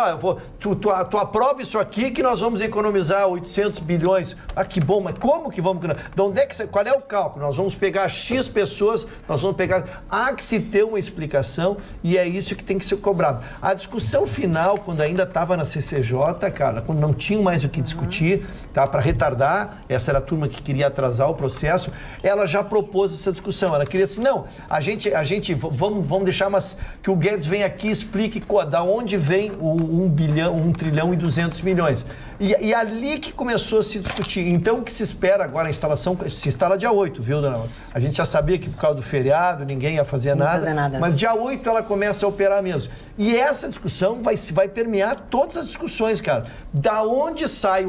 Speaker 4: tu aprova isso aqui que nós vamos economizar 800 bilhões. Ah, que bom, mas como que vamos? De onde qual é o cálculo? Nós vamos pegar X pessoas, nós vamos pegar... Há que se ter uma explicação e é isso que tem que ser cobrado. A discussão final, quando ainda estava na CCJ, cara, quando não tinha mais o que discutir, tá, para retardar, essa era a turma que queria atrasar o processo, ela já propôs essa discussão. Ela queria assim, não, a gente vamos deixar, mas que o Guedes venha aqui explique da onde vem o 1 trilhão e 200 milhões. E ali que começou a se discutir. Então, o que se espera agora, a instalação, se instala dia 8, viu, dona? A gente já sabia que por causa do feriado, ninguém ia fazer nada. Mas dia 8 ela começa a operar mesmo. E essa discussão vai permear todas as discussões, cara. Da onde sai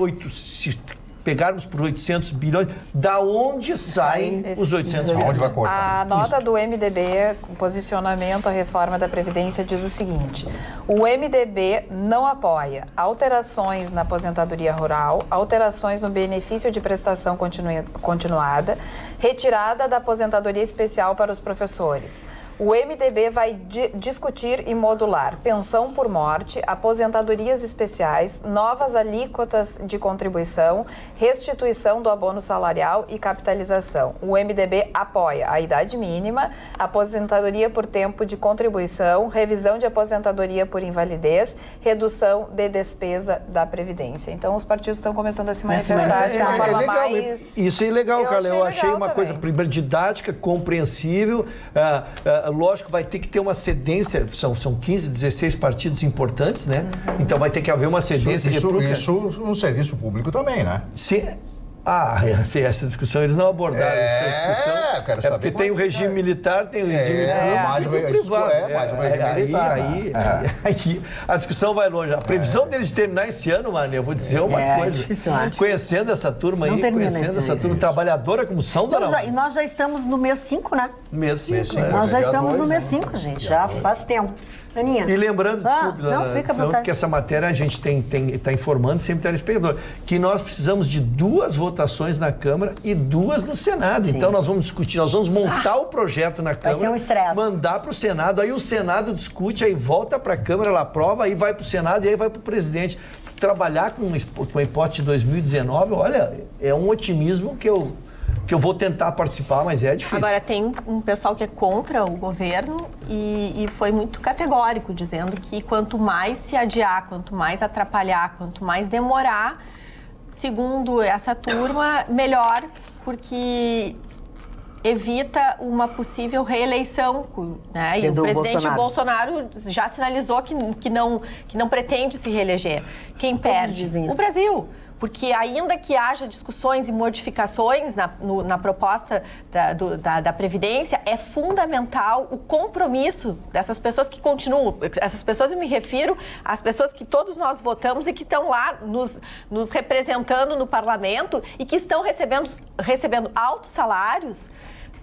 Speaker 4: pegarmos por 800 bilhões, da onde saem os 800 bilhões?
Speaker 6: Onde vai cortar?
Speaker 8: A nota do MDB, com posicionamento à reforma da Previdência, diz o seguinte: o MDB não apoia alterações na aposentadoria rural, alterações no benefício de prestação continuada, retirada da aposentadoria especial para os professores. O MDB vai discutir e modular pensão por morte, aposentadorias especiais, novas alíquotas de contribuição, restituição do abono salarial e capitalização. O MDB apoia a idade mínima, aposentadoria por tempo de contribuição, revisão de aposentadoria por invalidez, redução de despesa da Previdência. Então, os partidos estão começando a se manifestar de uma forma mais...
Speaker 4: Isso é legal, Carla. Eu achei uma coisa primeiro didática, compreensível. Lógico, vai ter que ter uma cedência, são 15, 16 partidos importantes, né? Então vai ter que haver uma cedência.
Speaker 6: Isso no serviço público também, né?
Speaker 4: Sim. Essa discussão eles não abordaram. Essa discussão
Speaker 6: quero saber
Speaker 4: porque tem o regime militar, tem o regime privado.
Speaker 6: Mais o regime militar.
Speaker 4: Aí a discussão vai longe. A previsão deles terminar esse ano, mano, eu vou dizer uma coisa.
Speaker 2: Difícil,
Speaker 4: conhecendo essa turma aí, conhecendo essa turma trabalhadora como são,
Speaker 2: E nós já estamos no mês 5, né?
Speaker 4: Mês 5.
Speaker 2: Nós já estamos no mês 5, gente. Já faz tempo. Aninha.
Speaker 4: E lembrando, desculpe, dona, que essa matéria a gente está informando sempre o telespectador, que nós precisamos de 2 votações na Câmara e 2 no Senado. Sim. Então nós vamos discutir, nós vamos montar o projeto na Câmara,
Speaker 2: vai ser um
Speaker 4: mandar para o Senado, aí o Senado discute, aí volta para a Câmara, ela aprova, aí vai para o Senado e aí vai para o presidente. Trabalhar com a hipótese de 2019, olha, é um otimismo que eu vou tentar participar, mas é difícil.
Speaker 9: Agora, tem um pessoal que é contra o governo e foi muito categórico, dizendo que quanto mais se adiar, quanto mais atrapalhar, quanto mais demorar, segundo essa turma, melhor, porque evita uma possível reeleição, né? E o presidente Bolsonaro já sinalizou que não pretende se reeleger. Quem perde? O Brasil. porque ainda que haja discussões e modificações na proposta da Previdência, é fundamental o compromisso dessas pessoas que continuam. Essas pessoas, eu me refiro às pessoas que todos nós votamos e que estão lá nos representando no parlamento e que estão recebendo altos salários,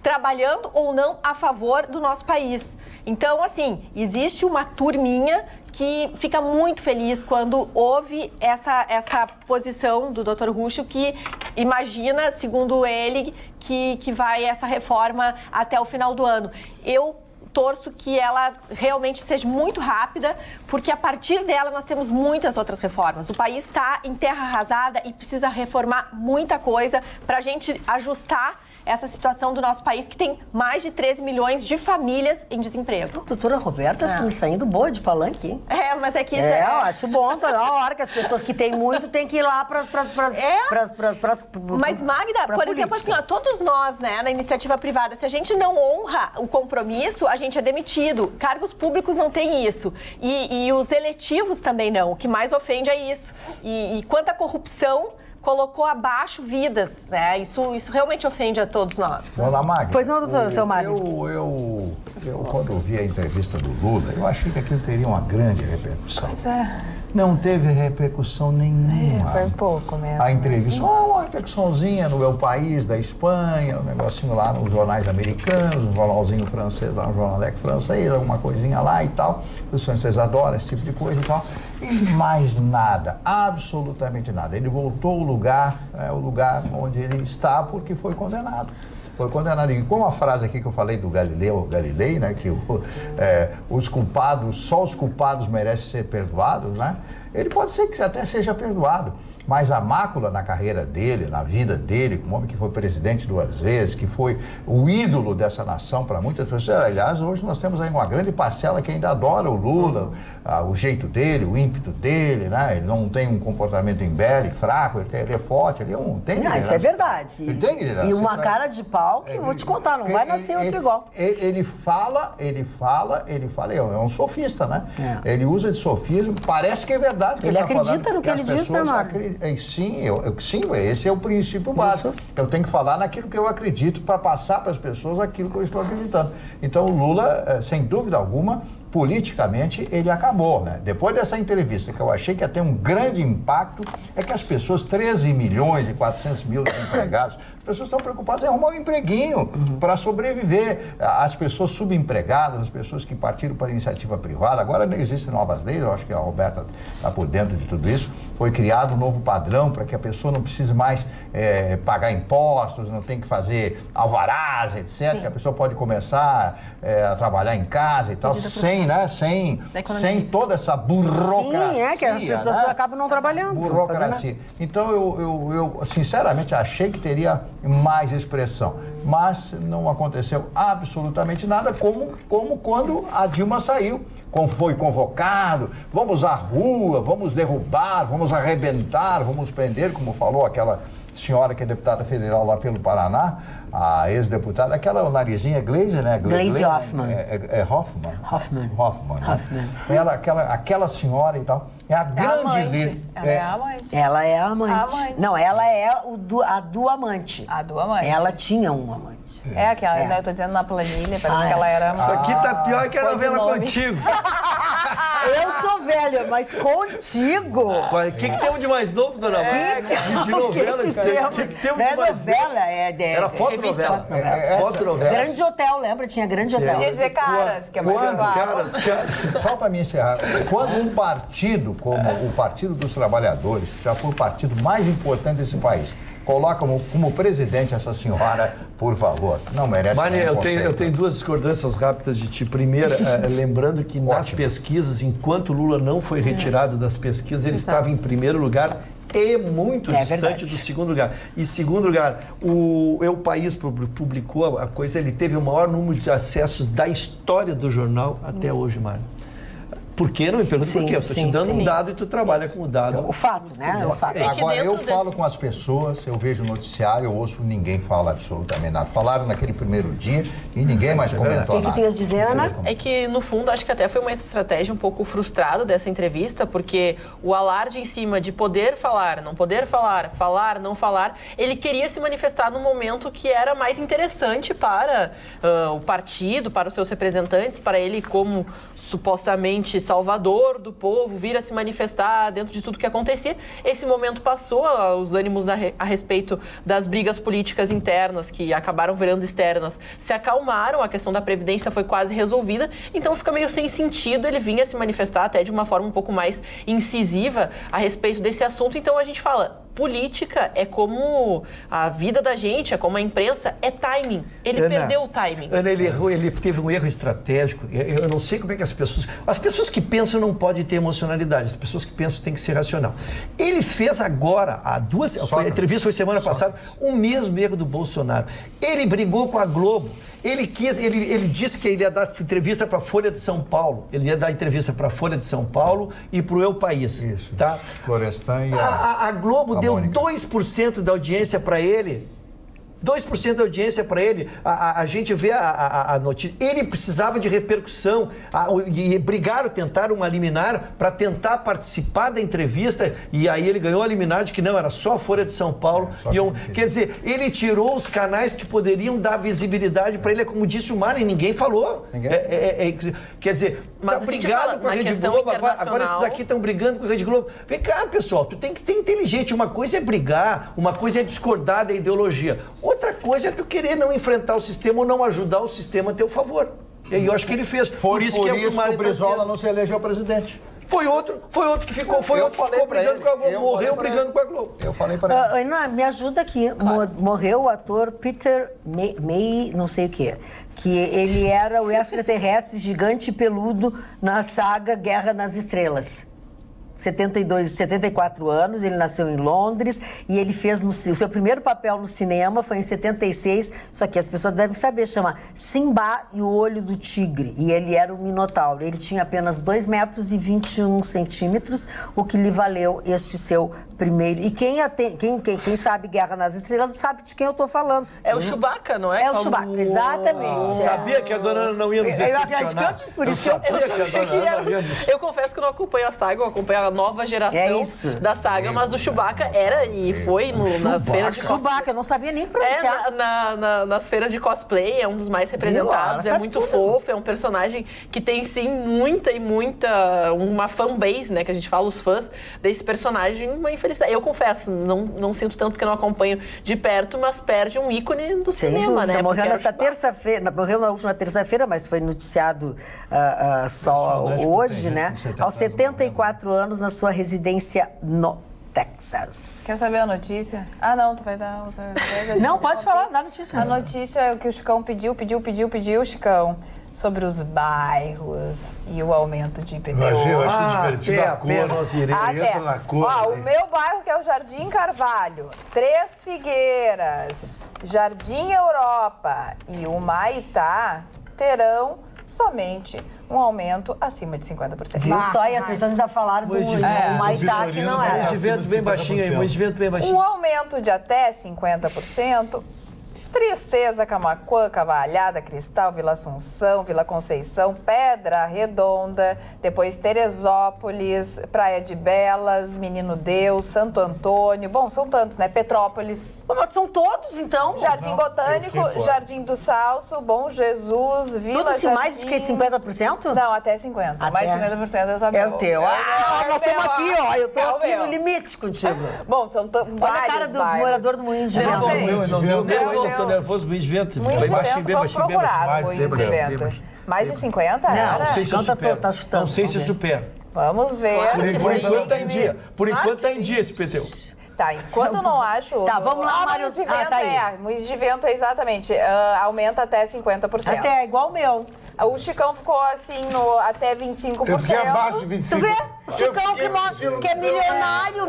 Speaker 9: trabalhando ou não a favor do nosso país. Então, assim, existe uma turminha que fica muito feliz quando houve essa posição do Dr. Ruschel, que imagina, segundo ele, que vai essa reforma até o final do ano. Eu torço que ela realmente seja muito rápida, porque a partir dela nós temos muitas outras reformas. O país está em terra arrasada e precisa reformar muita coisa para a gente ajustar essa situação do nosso país, que tem mais de 13 milhões de famílias em desemprego.
Speaker 2: Doutora Roberta, me saindo boa de palanque, hein?
Speaker 9: Mas é que isso
Speaker 2: eu acho bom, tá na hora que as pessoas que têm muito têm que ir lá
Speaker 9: Mas, Magda, por exemplo, assim, ó, todos nós, né, na iniciativa privada, se a gente não honra o compromisso, a gente é demitido. Cargos públicos não têm isso. E os eletivos também não. O que mais ofende é isso. E quanto à corrupção, colocou abaixo vidas, né? Isso realmente ofende a todos nós.
Speaker 6: Olá, Magda.
Speaker 2: Pois não, doutor, seu Mário?
Speaker 6: Eu, quando ouvi a entrevista do Lula, eu achei que aquilo teria uma grande repercussão.
Speaker 8: Pois é.
Speaker 6: Não teve repercussão nenhuma.
Speaker 8: Foi pouco mesmo.
Speaker 6: A entrevista, uma repercussãozinha no meu país, da Espanha, um negocinho lá nos jornais americanos, um jornalzinho francês lá no Jornalec francês, alguma coisinha lá e tal. Os franceses adoram esse tipo de coisa e tal. E mais nada, absolutamente nada. Ele voltou ao lugar, o lugar onde ele está, porque foi condenado. Foi condenado. E com a frase aqui que eu falei do Galilei, né, que os culpados, só os culpados merecem ser perdoados, né? Ele pode ser que até seja perdoado, mas a mácula na carreira dele, na vida dele, como homem que foi presidente 2 vezes, que foi o ídolo dessa nação para muitas pessoas. Aliás, hoje nós temos aí uma grande parcela que ainda adora o Lula, o jeito dele, o ímpeto dele, né? Ele não tem um comportamento embele, fraco, ele é forte, ele tem liderança.
Speaker 2: Isso é verdade.
Speaker 6: Ele tem liderança.
Speaker 2: E uma cara de pau que, vou te contar, não vai nascer outro igual.
Speaker 6: Ele fala, é um sofista, né? Ele usa de sofismo, parece que é verdade.
Speaker 2: Ele acredita no que ele diz, né, Marco?
Speaker 6: Sim, esse é o princípio básico. Eu tenho que falar naquilo que eu acredito para passar para as pessoas aquilo que eu estou acreditando. Então, o Lula, sem dúvida alguma, politicamente, ele acabou, né? Depois dessa entrevista, que eu achei que ia ter um grande impacto, é que as pessoas, 13 milhões e 400 mil empregados, as pessoas estão preocupadas em arrumar um empreguinho para sobreviver. As pessoas subempregadas, as pessoas que partiram para a iniciativa privada, agora existem novas leis, eu acho que a Roberta está por dentro de tudo isso. Foi criado um novo padrão para que a pessoa não precise mais pagar impostos, não tem que fazer alvarás, etc. Sim. Que a pessoa pode começar a trabalhar em casa e tal, sem toda essa burocracia.
Speaker 2: Sim, que as pessoas acabam não trabalhando.
Speaker 6: Burocracia. Então, eu sinceramente achei que teria mais expressão, mas não aconteceu absolutamente nada, como quando a Dilma saiu, foi convocado, vamos à rua, vamos derrubar, vamos arrebentar, vamos prender, como falou aquela senhora que é deputada federal lá pelo Paraná, a ex-deputada, aquela narizinha Glaze, né?
Speaker 2: Glaze Hoffmann.
Speaker 6: Hoffmann. Ela, aquela senhora e tal, é a grande líder.
Speaker 8: Ela é a amante.
Speaker 2: Ela é a amante. Não, ela é a do amante.
Speaker 8: A do amante.
Speaker 2: Ela tinha um amante.
Speaker 8: É aquela, eu tô dizendo na planilha, parece que ela era...
Speaker 4: Isso aqui tá pior que a novela Contigo.
Speaker 2: Eu sou velha, mas Contigo.
Speaker 4: O que temos de mais novo, dona Mãe?
Speaker 2: De novela? Não é novela,
Speaker 4: era fotonovela. Fotonovela.
Speaker 2: Grande Hotel, lembra? Tinha Grande Hotel.
Speaker 8: Podia dizer Caras, que é mais
Speaker 6: Caras, só para me encerrar, quando um partido como o Partido dos Trabalhadores, que já foi o partido mais importante desse país, coloca como presidente essa senhora, por favor, não merece.
Speaker 4: Mani, eu tenho 2 discordâncias rápidas de ti. Primeira, lembrando que nas pesquisas, enquanto Lula não foi retirado das pesquisas, ele estava em primeiro lugar e muito distante do segundo lugar. E segundo lugar, o País publicou a coisa, ele teve o maior número de acessos da história do jornal até hoje, Mário. Por que? Não me pergunta por quê. Eu estou te dando um dado e tu trabalha com o dado.
Speaker 2: O fato, né? O fato.
Speaker 6: Agora, eu falo com as pessoas, eu vejo o noticiário, eu ouço, ninguém fala absolutamente nada. Falaram naquele primeiro dia e ninguém mais comentou nada.
Speaker 2: O que tu ias dizer, Ana?
Speaker 3: É que, no fundo, acho que até foi uma estratégia um pouco frustrada dessa entrevista, porque o alarde em cima de poder falar, não poder falar, falar, não falar, ele queria se manifestar num momento que era mais interessante para o partido, para os seus representantes, para ele como supostamente salvador do povo, vir a se manifestar dentro de tudo que acontecia. Esse momento passou, os ânimos a respeito das brigas políticas internas, que acabaram virando externas, se acalmaram, a questão da Previdência foi quase resolvida, então fica meio sem sentido ele vir a se manifestar até de uma forma um pouco mais incisiva a respeito desse assunto. Então a gente fala, política é como a vida da gente, é como a imprensa, é timing. Ele perdeu o timing.
Speaker 4: Ana, ele errou, ele teve um erro estratégico. Eu não sei como é que as pessoas que pensam não podem ter emocionalidade, as pessoas que pensam têm que ser racional. Ele fez agora, a entrevista foi semana passada, o mesmo erro do Bolsonaro. Ele brigou com a Globo. Ele disse que ele ia dar entrevista para a Folha de São Paulo. Ele ia dar entrevista para a Folha de São Paulo e para o Eu País. Isso. Tá?
Speaker 6: Florestan e
Speaker 4: a Globo deu 2% da audiência para ele. 2% da audiência para ele. A gente vê a notícia. Ele precisava de repercussão. E brigaram, tentaram uma liminar para tentar participar da entrevista. E aí ele ganhou a liminar de que não, era só a Folha de São Paulo. Quer dizer, ele tirou os canais que poderiam dar visibilidade para ele. É como disse o Mário, e ninguém falou. Quer dizer, tá brigado com a Rede Globo. Agora esses aqui estão brigando com a Rede Globo. Vem cá, pessoal, tu tem que ser inteligente. Uma coisa é brigar, uma coisa é discordar da ideologia. Outra coisa é tu querer não enfrentar o sistema ou não ajudar o sistema a teu favor. E aí eu acho que ele fez.
Speaker 6: Por isso que o Brizola não se elegeu presidente.
Speaker 4: Foi outro que ficou, brigando com a Globo, morreu brigando com a Globo.
Speaker 6: Eu falei para ele.
Speaker 2: Ana, me ajuda aqui. Claro. Morreu o ator Peter May, não sei o quê, que ele era o extraterrestre gigante e peludo na saga Guerra nas Estrelas. 74 anos, ele nasceu em Londres e ele fez o seu primeiro papel no cinema foi em 76, só que as pessoas devem saber, chama Simba e o Olho do Tigre, e ele era o Minotauro. Ele tinha apenas 2 metros e 21 centímetros, o que lhe valeu este seu primeiro. E quem sabe Guerra nas Estrelas sabe de quem eu estou falando.
Speaker 3: É o Chewbacca, não é?
Speaker 2: É o Chewbacca, exatamente.
Speaker 4: Sabia que a dona Ana não ia nos decepcionar.
Speaker 2: Por isso
Speaker 3: eu confesso que eu não acompanho a saga, eu acompanho a nova geração da saga, mas o Chewbacca era e foi nas feiras de cosplay.
Speaker 2: Chewbacca, eu não sabia nem pronunciar.
Speaker 3: Nas feiras de cosplay, é um dos mais representados, é muito fofo, é um personagem que tem sim muita uma fanbase, né, que a gente fala, os fãs desse personagem, uma infelicidade. Eu confesso, não sinto tanto porque eu não acompanho de perto, mas perde um ícone do cinema, né?
Speaker 2: Morreu nesta terça-feira, morreu na última terça-feira, mas foi noticiado só hoje, né? Aos 74 anos, na sua residência no Texas.
Speaker 8: Quer saber a notícia? Ah, não, tu vai dar...
Speaker 2: Não, pode falar, dá a notícia.
Speaker 8: A notícia é o que o Chicão pediu, Chicão, sobre os bairros e o aumento de IPTU.
Speaker 7: Eu achei divertido a cor. Entra na cor.
Speaker 8: O meu bairro, que é o Jardim Carvalho, Três Figueiras, Jardim Europa e o Maitá terão somente um aumento acima de 50%.
Speaker 2: Viu só? E as pessoas ainda falaram do Maitá, que não é.
Speaker 4: Movimento bem baixinho.
Speaker 8: Um aumento de até 50%. Tristeza, Camaquã, Cavalhada, Cristal, Vila Assunção, Vila Conceição, Pedra Redonda, depois Teresópolis, Praia de Belas, Menino Deus, Santo Antônio, bom, são tantos, né? Petrópolis.
Speaker 2: Mas são todos, então?
Speaker 8: Jardim Botânico, Jardim do Salso, Bom Jesus, Vila
Speaker 2: Tudo se
Speaker 8: Jardim...
Speaker 2: mais de que 50%?
Speaker 8: Não, até 50%. Mais 50% eu sabia.
Speaker 2: É o teu. Nós estamos aqui, ó. Eu tô aqui no limite contigo.
Speaker 8: Bom, são vários
Speaker 2: Olha a cara do morador do Moinho de Vento.
Speaker 4: Não deu. Tô nervoso, Moinho de Vento.
Speaker 8: Moinho de Vento, vamos procurar no Moinho de Vento. Mais de 50 era?
Speaker 4: Não sei se
Speaker 2: tá chutando.
Speaker 4: Não sei se supera.
Speaker 8: Vamos ver.
Speaker 4: Por enquanto tá em dia. Por enquanto tá em dia esse IPTU.
Speaker 8: Tá, enquanto eu não acho...
Speaker 2: Tá, vamos lá,
Speaker 8: Moinho de Vento Moinho de Vento é exatamente, aumenta até 50%.
Speaker 2: Até igual o meu.
Speaker 8: O Chicão ficou assim, até 25%.
Speaker 7: Eu fiquei abaixo de 25%.
Speaker 2: Tu vê? Chicão que é milionário,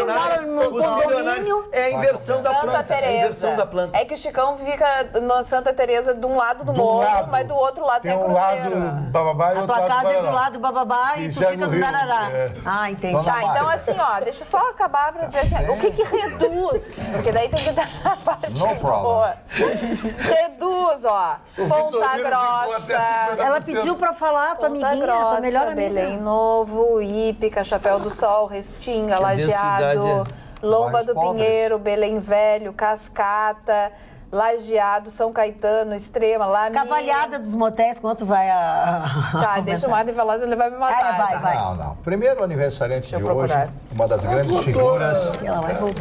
Speaker 2: mora no condomínio.
Speaker 4: É a inversão da planta. É a inversão da planta.
Speaker 8: É que o Chicão fica na Santa Teresa de um lado do morro, mas do outro lado tem a Cruzeiro.
Speaker 7: Tem um lado Bababá e outro lado
Speaker 2: A tua casa é do lado do Bababá e tu fica no Darará. Ah, entendi.
Speaker 8: Tá, então assim, ó, deixa eu só acabar pra dizer assim, o que reduz? Porque daí tem que dar a parte boa. Reduz, ó, Ponta Grossa.
Speaker 2: Ela pediu pra falar, tua amiguinha, tua melhor amiga.
Speaker 8: Belém Novo, Ípica, Chapéu do Sol, Restinga, Lajeado, Lomba do Pinheiro, Belém Velho, Cascata, Lajeado, São Caetano, Extrema, Lamia.
Speaker 2: Cavalhada dos motéis, quanto vai a...
Speaker 8: Tá, deixa o Marley falar, ele vai me matar.
Speaker 2: Vai.
Speaker 6: Não. Primeiro aniversariante de hoje, uma das grandes figuras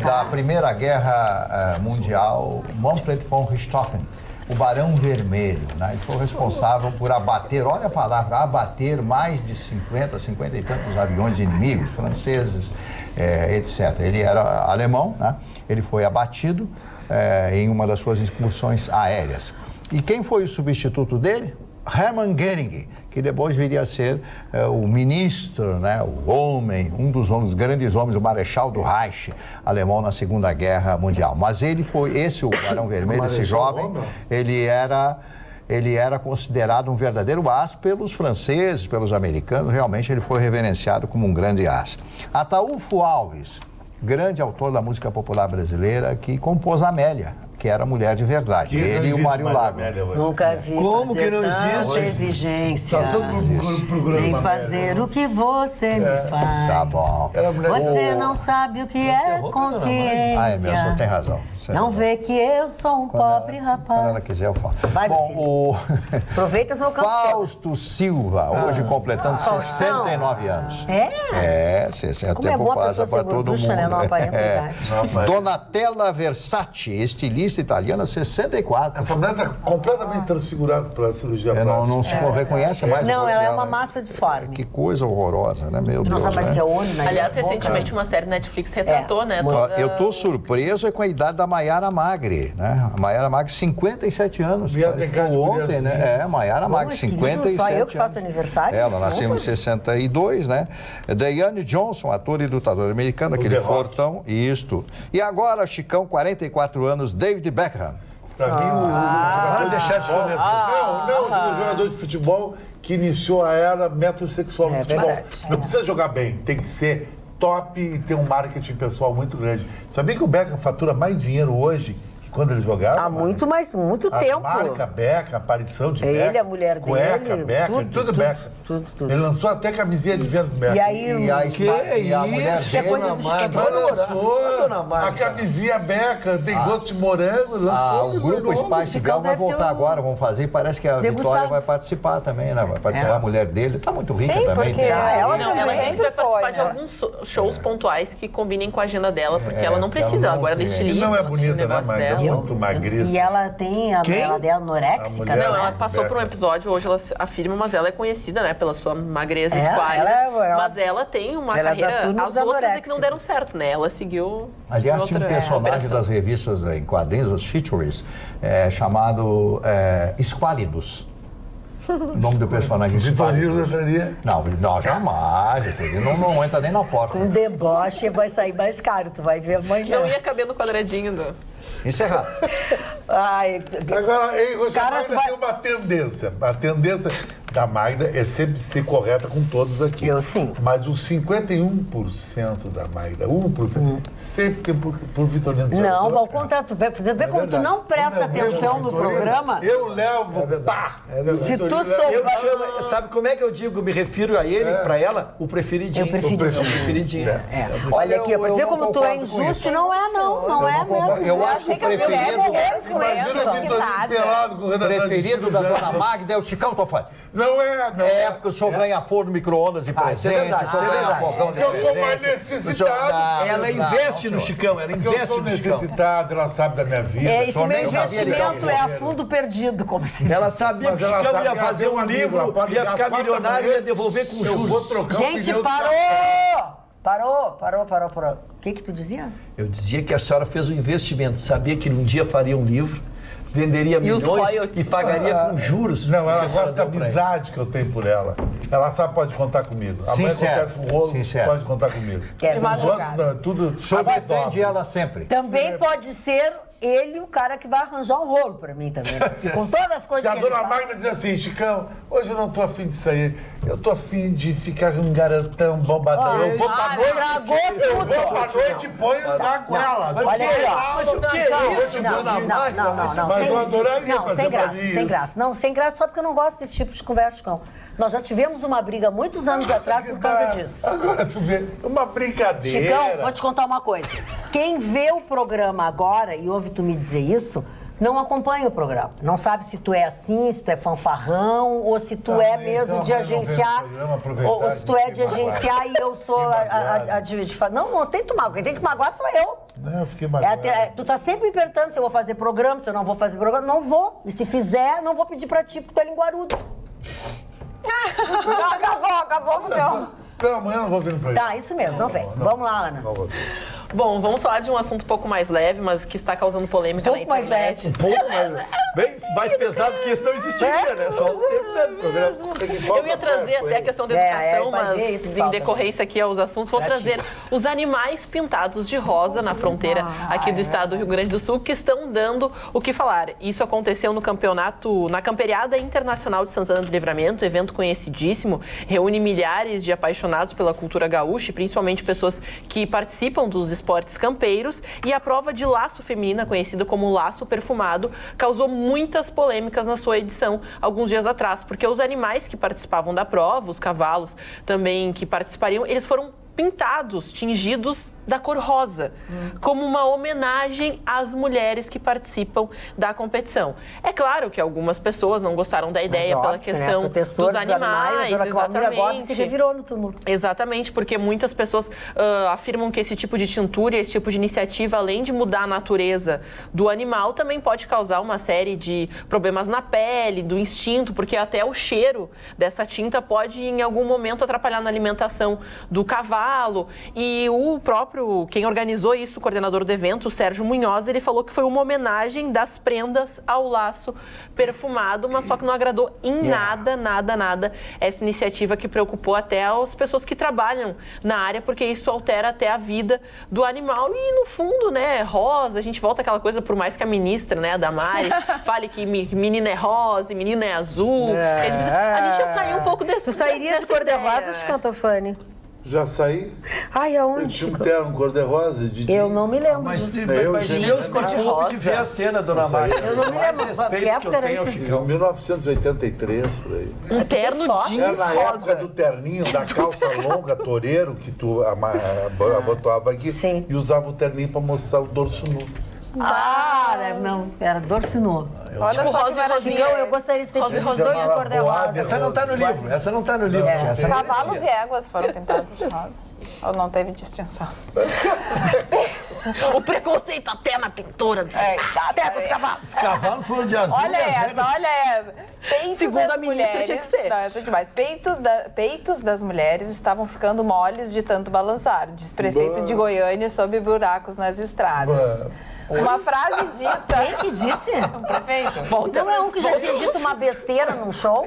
Speaker 6: da Primeira Guerra Mundial, Manfred von Richthofen, o Barão Vermelho, né? Ele foi responsável por abater, olha a palavra, abater mais de 50 e tantos aviões inimigos, franceses, etc. Ele era alemão, né? Ele foi abatido em uma das suas excursões aéreas. E quem foi o substituto dele? Hermann Göring, que depois viria a ser o ministro, né, o homem, um dos grandes homens, o Marechal do Reich alemão na Segunda Guerra Mundial. Mas ele foi, o Barão Vermelho, esse jovem, ele era considerado um verdadeiro as pelos franceses, pelos americanos, realmente ele foi reverenciado como um grande as. Ataúfo Alves, grande autor da música popular brasileira, que compôs Amélia, que era mulher de verdade. Ele e o Mário Lago.
Speaker 2: Nunca vi.
Speaker 4: Como que não existe?
Speaker 2: Exigência.
Speaker 7: Tá todo mundo procurando
Speaker 2: nem
Speaker 7: uma
Speaker 2: fazer o que você me faz.
Speaker 6: Tá bom.
Speaker 2: Você não sabe o que é consciência.
Speaker 6: Ah, Emerson, tem razão.
Speaker 2: Não vê que eu sou um pobre rapaz.
Speaker 6: Quando ela quiser, eu falo.
Speaker 2: Vai,
Speaker 6: bom,
Speaker 2: aproveita seu campo.
Speaker 6: Fausto Silva, hoje completando 69 anos. É, 60
Speaker 2: Como é
Speaker 6: tempo
Speaker 2: bom a
Speaker 6: passa
Speaker 2: pessoa
Speaker 6: para
Speaker 2: ser
Speaker 6: todo
Speaker 2: gorducha,
Speaker 6: mundo.
Speaker 2: né? Não aparenta idade.
Speaker 6: Donatella Versace, estilista italiana, 64.
Speaker 7: Essa mulher está completamente transfigurada pela cirurgia plástica.
Speaker 6: Não se reconhece mais.
Speaker 2: Não, ela é uma massa disforme.
Speaker 6: Que coisa horrorosa, né? Meu Deus.
Speaker 2: Não sabe mais que é olho, né?
Speaker 3: Aliás, recentemente uma série Netflix retratou, né?
Speaker 6: Eu tô surpreso com a idade da Maiara Magre, né? A Maiara Magre, 57 anos. Ontem, né? Maiara Magre, 57
Speaker 2: só eu que faço aniversário.
Speaker 6: Ela nasceu em 62, né? Diane Johnson, ator e lutador americano, aquele fortão, isto. E agora, Chicão, 44 anos, David Beckham.
Speaker 7: Pra mim,
Speaker 4: Vamos deixar de comer.
Speaker 7: Não, o jogador de futebol que iniciou a era metrosexual no futebol.
Speaker 2: Verdade.
Speaker 7: Não precisa jogar bem, tem que ser top e ter um marketing pessoal muito grande. Sabia que o Beckham fatura mais dinheiro hoje que quando ele jogava?
Speaker 2: Há muito tempo.
Speaker 7: Marca Beckham, aparição de Beckham.
Speaker 2: Ele, a mulher dele.
Speaker 7: Cueca, Beckham, tudo Beckham.
Speaker 2: Tudo.
Speaker 7: Ele lançou até camisinha de Vênus Beckham.
Speaker 2: E aí,
Speaker 6: e a mulher
Speaker 2: isso é coisa do
Speaker 7: lançou a camisinha Beckham, tem gosto de morango, lançou.
Speaker 6: O grupo Spice Girl vai voltar agora, vão fazer, e parece que a Vitória vai participar também, né? Vai participar a mulher dele, tá muito rica também.
Speaker 8: Porque
Speaker 3: ela
Speaker 8: também
Speaker 3: disse que vai participar de alguns shows pontuais que combinem com a agenda dela, porque ela não precisa, agora ela é estilista.
Speaker 7: Não é bonita, né, Magda? É muito magríssima.
Speaker 2: E ela tem a ela dela anoréxica, né?
Speaker 3: Não, ela passou por um episódio, hoje ela afirma, mas ela é conhecida, né, pela sua magreza esquálida. Mas ela tem uma carreira, as outras é que não deram certo, né? Ela seguiu.
Speaker 6: Aliás, tinha um personagem das revistas em quadrinhos, as features, chamado Esquálidos. O nome do personagem.
Speaker 7: Vitorino entraria?
Speaker 6: Não, jamais. Vitorino não entra nem na porta.
Speaker 2: Com deboche vai sair mais caro, tu vai ver amanhã.
Speaker 3: Não ia caber no quadradinho do...
Speaker 6: Encerrado.
Speaker 7: Agora, em Magda tem uma tendência. A tendência da Magda é sempre ser correta com todos aqui.
Speaker 2: Eu sim.
Speaker 7: Mas os 51% da Magda, 1%, sempre tem por Vitorino.
Speaker 2: Não, ao contrário, tu vê como tu não presta atenção no programa.
Speaker 7: Eu levo, pá!
Speaker 2: Se tu souber...
Speaker 4: Sabe como é que eu digo, me refiro a ele, pra ela? O preferidinho.
Speaker 2: O preferidinho. Olha aqui, pra ver como tu é injusto, não é mesmo.
Speaker 6: Eu acho que o preferido da dona Magda é o Chicão Tofani.
Speaker 7: Não é.
Speaker 6: Porque o senhor ganha forno, micro-ondas e presente, o senhor ganha fogão de presente.
Speaker 7: Eu sou mais necessitado.
Speaker 4: Ela investe no Chicão, ela investe no Chicão.
Speaker 7: Eu sou necessitado, ela sabe da minha vida.
Speaker 2: Esse meu investimento é a fundo perdido, como se diz.
Speaker 4: Ela sabia que o Chicão ia fazer um livro, ia ficar milionário e ia devolver com juros.
Speaker 2: Gente, parou. O que tu dizia?
Speaker 4: Eu dizia que a senhora fez um investimento, sabia que um dia faria um livro, venderia milhões e pagaria com juros.
Speaker 7: Não, ela gosta da amizade que eu tenho por ela. Ela sabe, pode contar comigo. Amanhã acontece um rolo, pode contar comigo.
Speaker 6: Os
Speaker 7: outros, não, tudo...
Speaker 6: Só defende ela sempre.
Speaker 2: Também pode ser ele o cara que vai arranjar um rolo pra mim também. Com todas as coisas que ele fala. Se a dona Magda
Speaker 7: diz assim, Chicão, hoje eu não tô afim de sair, eu tô afim de ficar um garantão bombadão. Eu vou pra noite, eu vou pra noite e ponho e pago ela.
Speaker 2: Olha aqui, ó.
Speaker 7: Mas o que é isso, dona Magda?
Speaker 2: Não.
Speaker 7: Mas eu adoraria
Speaker 2: sem
Speaker 7: fazer
Speaker 2: graça, sem graça. Não, sem graça só porque eu não gosto desse tipo de conversa, Chicão. Nós já tivemos uma briga muitos anos atrás por causa disso.
Speaker 7: Agora tu vê, uma brincadeira.
Speaker 2: Chicão, vou te contar uma coisa. Quem vê o programa agora e ouve tu me dizer isso, não acompanha o programa. Não sabe se tu é assim, se tu é fanfarrão, ou se tu é mesmo então, de agenciar. Ou se tu é de agenciar e eu sou a de fazer. Não tem que magoar. Quem tem que magoar sou eu.
Speaker 7: Não, eu fiquei magoado.
Speaker 2: Tu tá sempre me perguntando se eu vou fazer programa, se eu não vou fazer programa. Não vou. E se fizer, não vou pedir pra ti, porque tu é linguarudo.
Speaker 8: Acabou com o teu.
Speaker 7: Não, amanhã eu não vou vir no programa.
Speaker 2: Tá, isso mesmo, não vem. Vamos lá, Ana.
Speaker 7: Não vou.
Speaker 3: Bom, vamos falar de um assunto um pouco mais leve, mas que está causando polêmica na internet.
Speaker 4: Um pouco mais leve. Bem mais pesado que esse não existiria, né? Só o tempo do programa.
Speaker 3: Eu ia trazer até a questão da educação, mas em decorrência aqui aos assuntos, vou trazer os animais pintados de rosa na fronteira aqui do estado do Rio Grande do Sul, que estão dando o que falar. Isso aconteceu no campeonato, na Camperiada Internacional de Santana do Livramento, evento conhecidíssimo, reúne milhares de apaixonados pela cultura gaúcha, principalmente pessoas que participam dos esportes campeiros, e a prova de laço feminina, conhecida como laço perfumado, causou muitas polêmicas na sua edição alguns dias atrás, porque os animais que participavam da prova, os cavalos também que participariam, eles foram pintados, tingidos da cor rosa, como uma homenagem às mulheres que participam da competição. É claro que algumas pessoas não gostaram da ideia pela questão dos animais, exatamente.
Speaker 2: Se revirou no túmulo.
Speaker 3: Exatamente, porque muitas pessoas afirmam que esse tipo de tintura, esse tipo de iniciativa, além de mudar a natureza do animal, também pode causar uma série de problemas na pele, do instinto, porque até o cheiro dessa tinta pode, em algum momento, atrapalhar na alimentação do cavalo. E o próprio quem organizou isso, o coordenador do evento, o Sérgio Munhoz, ele falou que foi uma homenagem das prendas ao laço perfumado, mas só que não agradou em nada essa iniciativa, que preocupou até as pessoas que trabalham na área, porque isso altera até a vida do animal. E no fundo, né, rosa, a gente volta àquela coisa, por mais que a ministra, né, a Damares, fale que menina é rosa e menino é azul. A gente já saiu um pouco desse.
Speaker 2: Tu sairia de cor-de-rosa, Chicantofani?
Speaker 7: Já saí.
Speaker 2: Ai, aonde?
Speaker 7: Eu tinha um terno cor-de-rosa de jeans.
Speaker 2: Eu não me lembro
Speaker 4: mas
Speaker 2: disso.
Speaker 4: Deus continua de ver a cena, dona Magda.
Speaker 2: Eu não me lembro.
Speaker 4: Respeito que eu tenho ao Chicão.
Speaker 7: 1983, por aí.
Speaker 3: Um terno jeans
Speaker 7: rosa. Era na
Speaker 3: rosa.
Speaker 7: época do terninho, da calça longa, toureiro, que tu botava aqui.
Speaker 2: Sim.
Speaker 7: E usava o terninho para mostrar o dorso nu.
Speaker 2: Não, era dorso nu.
Speaker 8: Olha só que maravilha.
Speaker 2: Eu gostaria de ter tido dois de cor-de-rosa.
Speaker 4: Essa não tá no livro, essa não tá no livro.
Speaker 8: Cavalos e éguas foram pintados de rosa. Ou não teve distinção?
Speaker 3: O preconceito até na pintura.
Speaker 2: Até com os cavalos.
Speaker 4: Os cavalos foram de azul.
Speaker 8: Olha essa. Peito
Speaker 3: Segundo
Speaker 8: das
Speaker 3: a ministra, tinha que ser.
Speaker 8: Não, é demais. Peitos das mulheres estavam ficando moles de tanto balançar, diz prefeito de Goiânia sobre buracos nas estradas. Uma frase dita...
Speaker 2: Quem que disse?
Speaker 8: O prefeito.
Speaker 2: Não é um que já tinha dito uma besteira num show?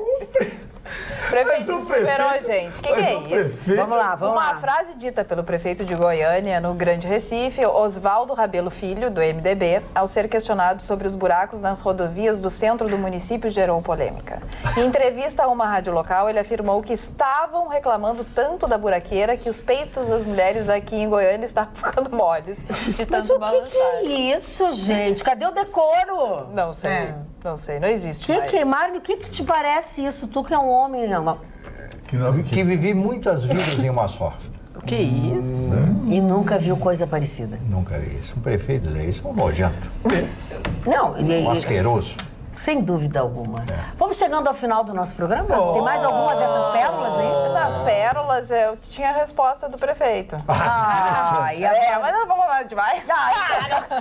Speaker 8: O prefeito se superou, gente. O que é isso?
Speaker 2: Vamos lá.
Speaker 8: Uma frase dita pelo prefeito de Goiânia, no Grande Recife, Oswaldo Rabelo Filho, do MDB, ao ser questionado sobre os buracos nas rodovias do centro do município, gerou polêmica. Em entrevista a uma rádio local, ele afirmou que estavam reclamando tanto da buraqueira que os peitos das mulheres aqui em Goiânia estavam ficando moles, de tanto balançar.
Speaker 2: Mas o que é isso, gente? Cadê o decoro?
Speaker 8: Não sei. Não sei, não existe mais.
Speaker 2: Mário, o que te parece isso? Tu que é um homem...
Speaker 6: Que vivi muitas vidas em uma só.
Speaker 3: O que é isso?
Speaker 2: E nunca viu coisa parecida?
Speaker 6: Nunca vi isso. Um prefeito dizer isso é um nojento.
Speaker 2: Não,
Speaker 6: um asqueroso.
Speaker 2: Sem dúvida alguma. Vamos chegando ao final do nosso programa? Tem mais alguma dessas pérolas aí?
Speaker 8: Das pérolas, eu tinha a resposta do prefeito. Mas não vamos falar demais.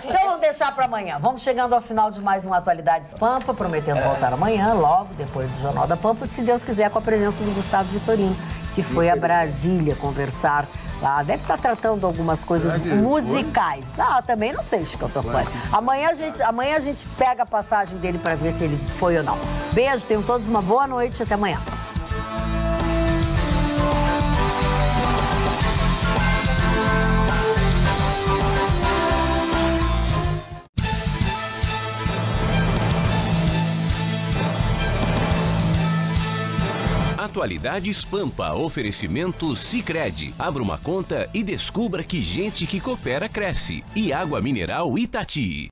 Speaker 2: Então vamos deixar para amanhã. Vamos chegando ao final de mais um Atualidades Pampa, prometendo voltar amanhã, logo depois do Jornal da Pampa, se Deus quiser, com a presença do Gustavo Vitorino, que foi a Brasília conversar Lá deve estar tratando algumas coisas musicais. Não, também não sei se que eu tô falando. Amanhã a gente pega a passagem dele para ver se ele foi ou não. Beijo, tenham todos uma boa noite, até amanhã.
Speaker 1: Atualidades Pampa, oferecimento Sicredi. Abra uma conta e descubra que gente que coopera cresce. E água mineral Itati.